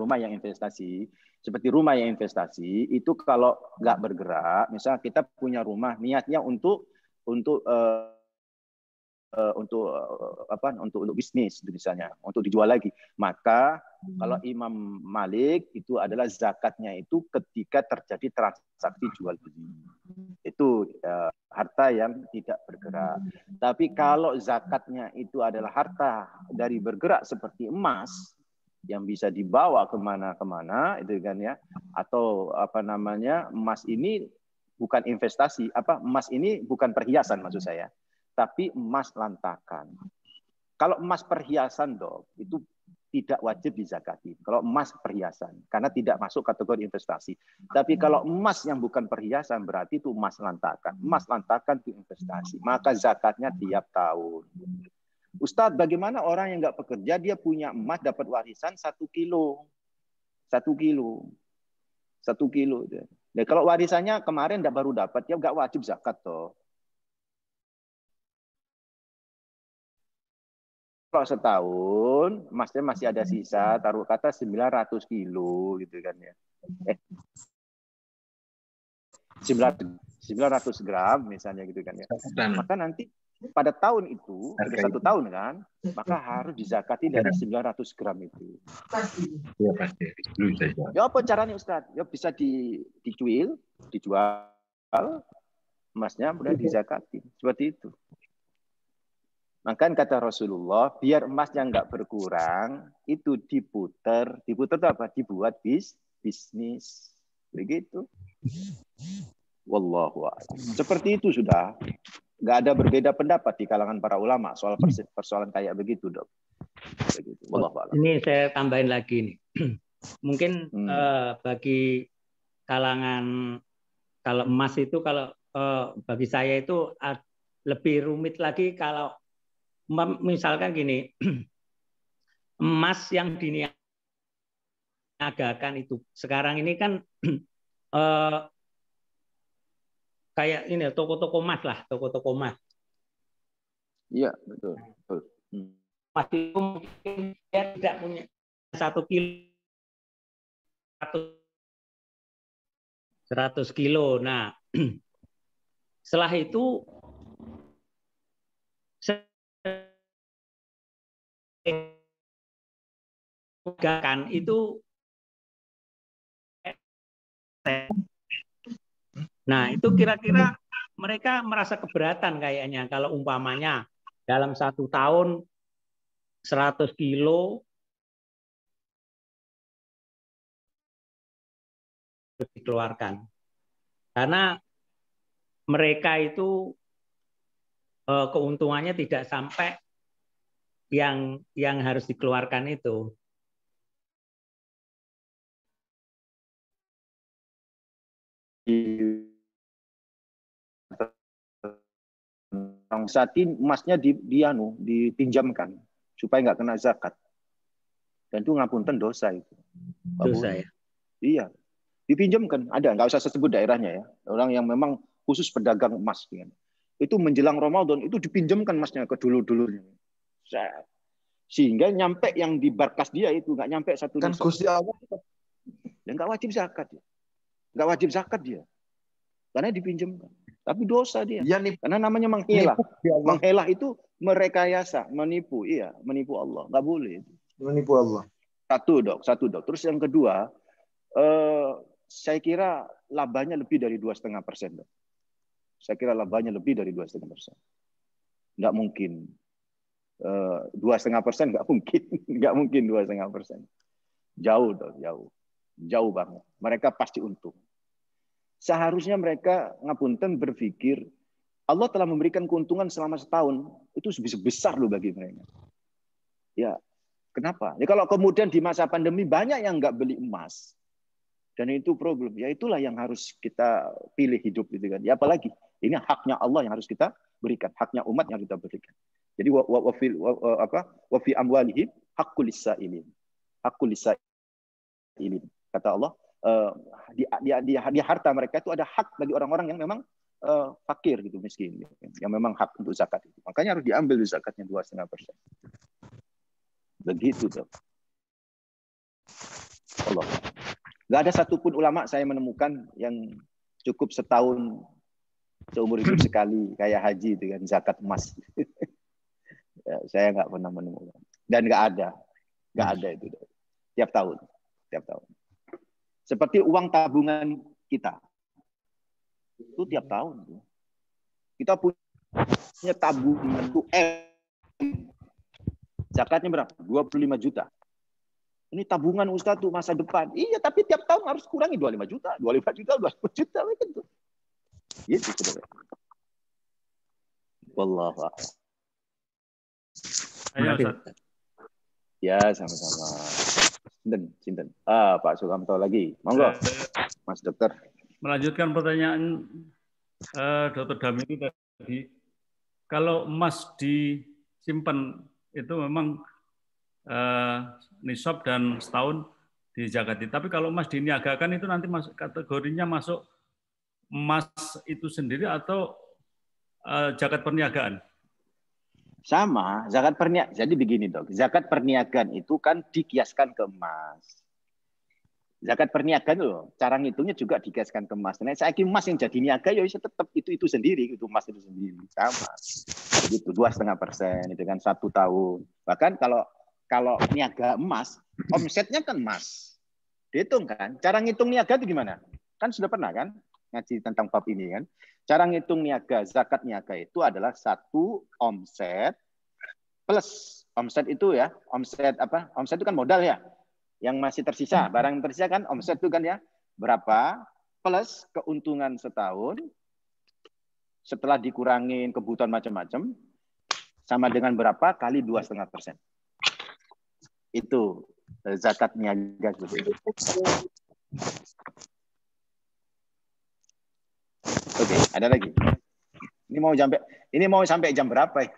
seperti rumah yang investasi itu kalau nggak bergerak, misalnya kita punya rumah niatnya untuk bisnis misalnya, untuk dijual lagi, maka kalau Imam Malik itu adalah zakatnya itu ketika terjadi transaksi jual beli, itu harta yang tidak bergerak. Tapi kalau zakatnya itu adalah harta dari bergerak seperti emas yang bisa dibawa kemana-kemana, itu kan ya, atau emas ini bukan investasi, emas ini bukan perhiasan maksud saya, tapi emas lantakan. Kalau emas perhiasan itu tidak wajib dizakati. Kalau emas perhiasan, karena tidak masuk kategori investasi. Tapi kalau emas yang bukan perhiasan berarti itu emas lantakan. Emas lantakan itu investasi, maka zakatnya tiap tahun. Ustadz, bagaimana orang yang nggak bekerja, dia punya emas dapat warisan 1 kilo. 1 kilo. Nah, kalau warisannya kemarin baru dapat, ya nggak wajib zakat toh. Kalau setahun, emasnya masih ada sisa, taruh kata 900 kilo gitu kan ya. 900 gram misalnya gitu kan ya. Maka nanti pada tahun itu, udah 1 tahun kan, maka harus dizakati dari 900 gram itu. Ya pasti. Ya apa caranya Ustaz? Ya bisa dijual emasnya kemudian dizakati. Seperti itu. Maka kata Rasulullah, biar emasnya nggak berkurang, itu diputer itu apa? Dibuat bisnis. Begitu. Wallahu a'lam. Seperti itu sudah. Nggak ada berbeda pendapat di kalangan para ulama soal persoalan kayak begitu, Dok. Begitu. Wallahu a'lam. Ini saya tambahin lagi nih. Mungkin bagi kalangan, kalau emas itu, kalau bagi saya itu lebih rumit lagi kalau misalkan gini, emas yang diniagakan itu sekarang ini kan kayak ini toko-toko emas lah, toko-toko emas. Iya, betul. Emas itu mungkin dia tidak punya 1 kilo, 100 kilo. Nah, setelah itu kan itu, nah itu kira-kira mereka merasa keberatan kayaknya kalau umpamanya dalam 1 tahun 100 kilo dikeluarkan, karena mereka itu keuntungannya tidak sampai yang harus dikeluarkan itu. Saat ini emasnya dipinjamkan supaya nggak kena zakat. Dan itu ngapunten dosa itu. Dosa ya? Iya. Dipinjamkan. Ada, nggak usah sebut daerahnya ya. Orang yang memang khusus pedagang emas. Itu menjelang Ramadan, itu dipinjamkan emasnya ke dulur-dulurnya. Sehingga nyampe yang di barkas dia itu, nggak nyampe 1 kan nisab. Gusti Allah. Dan nggak wajib zakat. Nggak wajib zakat dia. Karena dipinjamkan. Tapi dosa dia. Ya, nih. Karena namanya menghelah. Menghelah itu merekayasa, menipu. Iya, menipu Allah. Nggak boleh. Menipu Allah. Satu dok. Terus yang kedua, saya kira labanya lebih dari 2,5%. Dok. Saya kira labanya lebih dari 2,5%. Nggak mungkin. 2,5% nggak mungkin. Nggak mungkin 2,5%. Jauh dok, jauh. Jauh banget. Mereka pasti untung. Seharusnya mereka ngapunten berpikir Allah telah memberikan keuntungan selama setahun, itu sebesar loh bagi mereka. Ya, kenapa? Ya kalau kemudian di masa pandemi banyak yang nggak beli emas, dan itu problem. Ya itulah yang harus kita pilih hidup gitu kan. Ya apalagi ini haknya Allah yang harus kita berikan, haknya umat yang kita berikan. Jadi wa fi amwalihim haqqul lisailin. Haqqul lisailin. Kata Allah, di harta mereka itu ada hak bagi orang-orang yang memang fakir gitu, miskin, yang memang hak untuk zakat itu. Makanya harus diambil zakatnya 2,5%. Begitu tuh. Allah. Nggak ada satupun ulama saya menemukan yang cukup setahun seumur hidup sekali kayak haji dengan zakat emas. Ya, saya nggak pernah menemukan. Dan nggak ada itu. Tiap tahun. Seperti uang tabungan kita. Itu tiap tahun. Kita punya tabungan itu zakatnya berapa? 25 juta. Ini tabungan Ustaz tuh masa depan. Iya, tapi tiap tahun harus kurangi 25 juta. Gitu. Gitu, saudara. Wallahu a'lam. Ayo, Ya, sama-sama. Sinten. Pak Sukamto lagi. Monggo, Mas Dokter. Melanjutkan pertanyaan Dr. Damini tadi. Kalau emas disimpan itu memang nisab dan setahun dizakati. Tapi kalau emas diniagakan itu nanti masuk kategorinya masuk emas itu sendiri atau zakat perniagaan? Sama, zakat perniagaan. Jadi begini dok, zakat perniagaan itu kan dikiaskan ke emas. Zakat perniagaan loh, cara ngitungnya juga dikiaskan ke emas. Nah, saya emas yang jadi niaga ya tetap itu sendiri, itu emas itu sendiri sama. Itu 2,5% itu kan 1 tahun. Bahkan kalau niaga emas, omsetnya kan emas. Dihitung kan. Cara ngitung niaga itu gimana? Kan sudah pernah kan ngaji tentang bab ini kan. Cara ngitung niaga, zakat niaga itu adalah 1 omset plus omset itu ya, omset apa? Omset itu kan modal ya. Yang masih tersisa, barang yang tersisa kan omset itu kan ya, berapa plus keuntungan setahun setelah dikurangin kebutuhan macam-macam sama dengan berapa kali 2,5%. Itu zakat niaga. Oke, ada lagi. Ini mau sampai jam berapa?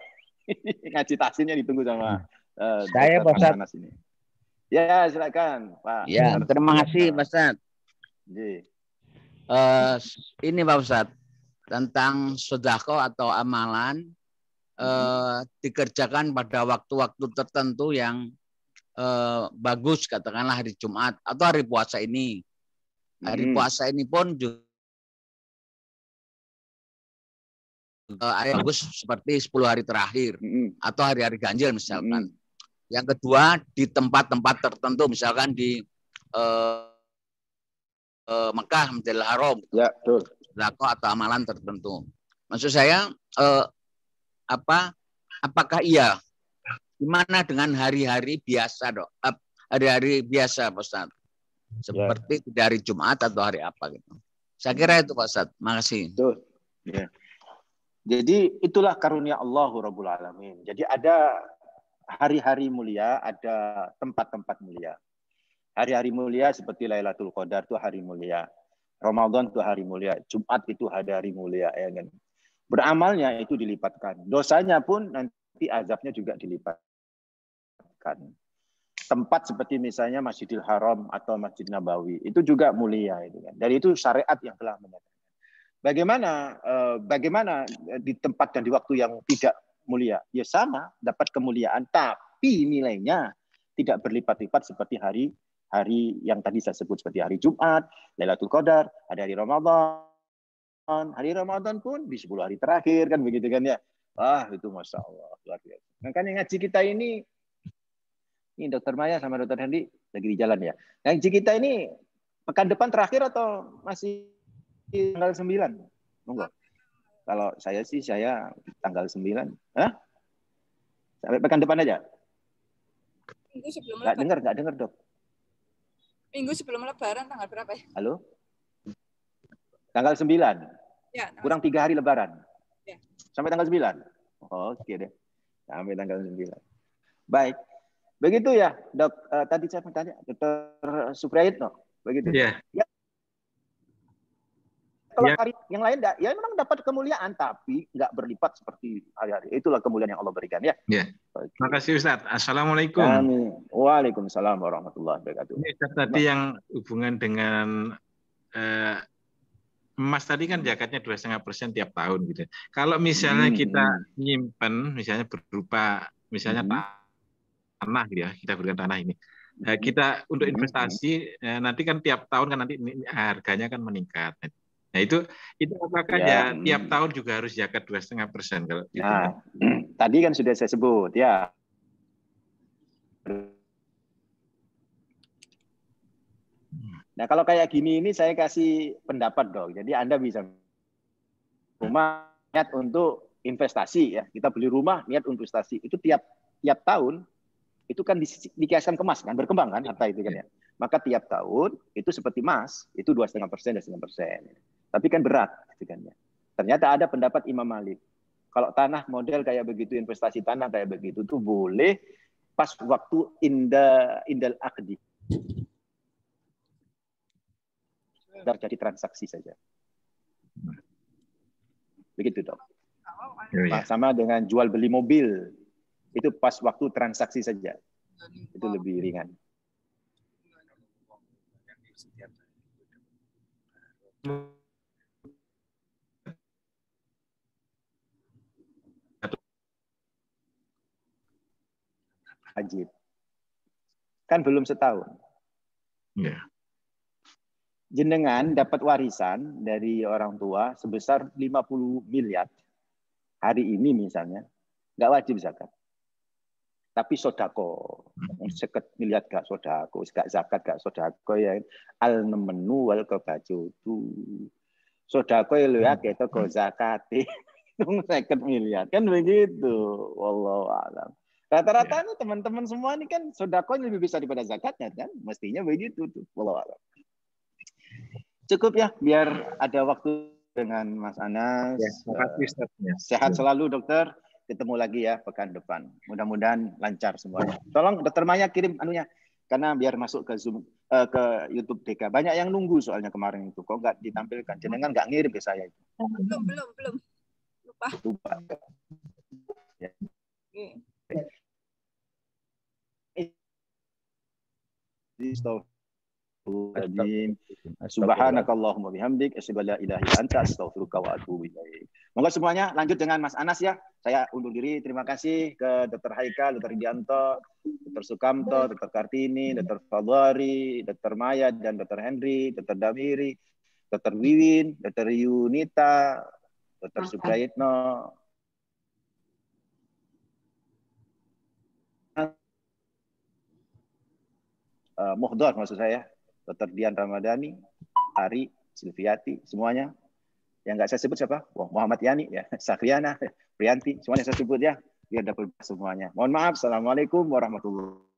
Ngaji tahsinnya ditunggu sama saya Pak Ustadz. ini. Ya, silakan, Pak. Ya, terima kasih, Pak Ustadz. Ini Pak Ustadz, tentang sedekah atau amalan dikerjakan pada waktu-waktu tertentu yang bagus, katakanlah hari Jumat atau hari puasa ini. Hari puasa ini pun juga bagus seperti 10 hari terakhir atau hari-hari ganjil misalkan. Yang kedua di tempat-tempat tertentu, misalkan di Mekah, Masjidil Haram, ya, betul. Sedekah atau amalan tertentu. Maksud saya apakah iya? Gimana dengan hari-hari biasa, Dok? Hari-hari biasa, Pak Ustadz. Seperti di hari Jumat atau hari apa gitu. Saya kira itu, Pak Ustadz. Makasih. Betul. Ya. Jadi itulah karunia Allahu Rabbul Alamin. Jadi ada hari-hari mulia, ada tempat-tempat mulia. Hari-hari mulia seperti Lailatul Qadar itu hari mulia. Ramadan itu hari mulia. Jumat itu hari mulia. Ya kan? Beramalnya itu dilipatkan. Dosanya pun nanti azabnya juga dilipatkan. Tempat seperti misalnya Masjidil Haram atau Masjid Nabawi itu juga mulia. Itu kan. Dari itu syariat yang telah menyatakan. Bagaimana di tempat dan di waktu yang tidak mulia? Ya sama, dapat kemuliaan, tapi nilainya tidak berlipat-lipat seperti hari yang tadi saya sebut seperti hari Jumat, Lailatul Qadar, ada hari Ramadan. Hari Ramadan pun di 10 hari terakhir kan begitu kan ya. Itu Masya Allah luar biasa. Makanya ngaji kita ini Dr. Maya sama Dr. Hendy lagi di jalan ya. Ngaji kita ini pekan depan terakhir atau masih tanggal 9? Monggo. Kalau saya sih tanggal 9. Sampai pekan depan aja. Minggu sebelum Lebaran. Nggak dengar, Dok. Minggu sebelum Lebaran tanggal berapa ya? Halo? Tanggal 9. Ya, kurang 3 hari Lebaran. Ya. Sampai tanggal 9. Oke deh. Sampai tanggal 9. Baik. Begitu ya, Dok. Tadi saya bertanya, Dr. Suprayitno. Begitu. Ya. Kalau hari yang lain ya memang dapat kemuliaan, tapi nggak berlipat seperti hari-hari. Itulah kemuliaan yang Allah berikan ya. Ya. Terima kasih Ustaz. Assalamualaikum. Amin. Waalaikumsalam warahmatullahi wabarakatuh. Ini Ustaz, tadi yang hubungan dengan emas tadi kan zakatnya 2,5% tiap tahun gitu. Kalau misalnya kita nyimpen, misalnya berupa misalnya tanah gitu ya, kita berikan tanah ini. Kita untuk investasi nanti kan tiap tahun kan nanti harganya kan meningkat. Nah itu apakah ya tiap tahun juga harus zakat 2,5% kalau gitu? Nah, tadi kan sudah saya sebut ya. Nah kalau kayak gini ini saya kasih pendapat dong. Jadi Anda bisa rumah niat untuk investasi ya. Kita beli rumah niat investasi itu tiap tahun itu kan dikiaskan ke emas kan, berkembang kan harta itu kan ya. Maka tiap tahun itu seperti emas itu 2,5% dan 9%. Tapi kan berat, gitu kan ya. Ternyata ada pendapat Imam Malik. Kalau tanah model kayak begitu, investasi tanah kayak begitu, tuh boleh pas waktu indal aqdi. Jadi transaksi saja. Begitu dok. Sama dengan jual beli mobil, itu pas waktu transaksi saja. Itu lebih ringan. setiap hari. Wajib. Kan belum setahun. Ya. Jenengan dapat warisan dari orang tua sebesar 50 miliar. Hari ini misalnya, nggak wajib zakat. Tapi sodako, 50 miliar gak sodako, gak zakat gak sodako ya. Al nemenu wal kebajo itu. Sodako ya lo ya kita ke zakati. 50 miliar kan begitu. Wallahu a'lam. Rata-rata nih teman-teman semua ini kan sodakonya lebih besar daripada zakatnya kan, mestinya begitu tuh. Wallahu a'lam. Cukup ya, biar ada waktu dengan Mas Anas. Ya, terima kasih, Ustaz. Sehat selalu dokter. Ketemu lagi ya pekan depan. Mudah-mudahan lancar semuanya. Tolong Dokter Maya kirim anunya karena biar masuk ke Zoom ke YouTube DK. Banyak yang nunggu soalnya kemarin itu. Kok nggak ditampilkan? Jenengan nggak ngirim ke saya itu. Belum. Lupa. Ya. Subhanakallahumma bihamdik asyhadu an la ilaha illa anta astaghfiruka wa atubu ilaik. Monggo semuanya lanjut dengan Mas Anas ya. Saya undur diri. Terima kasih ke Dr. Haikal, Dr. Dianto, Dr. Sukamto, Dr. Kartini, Dr. Fadwari, Dr. Maya dan Dr. Henry, Dr. Damiri, Dr. Wiwin, Dr. Yunita, Dr. Suprayitno, Muhdor maksud saya, Dr. Dian Ramadhani, Ari, Silviati, semuanya. Yang nggak saya sebut siapa? Muhammad Yani, ya, Sakriana, Priyanti, semuanya saya sebut ya, biar dapat semuanya. Mohon maaf. Assalamualaikum warahmatullahi wabarakatuh.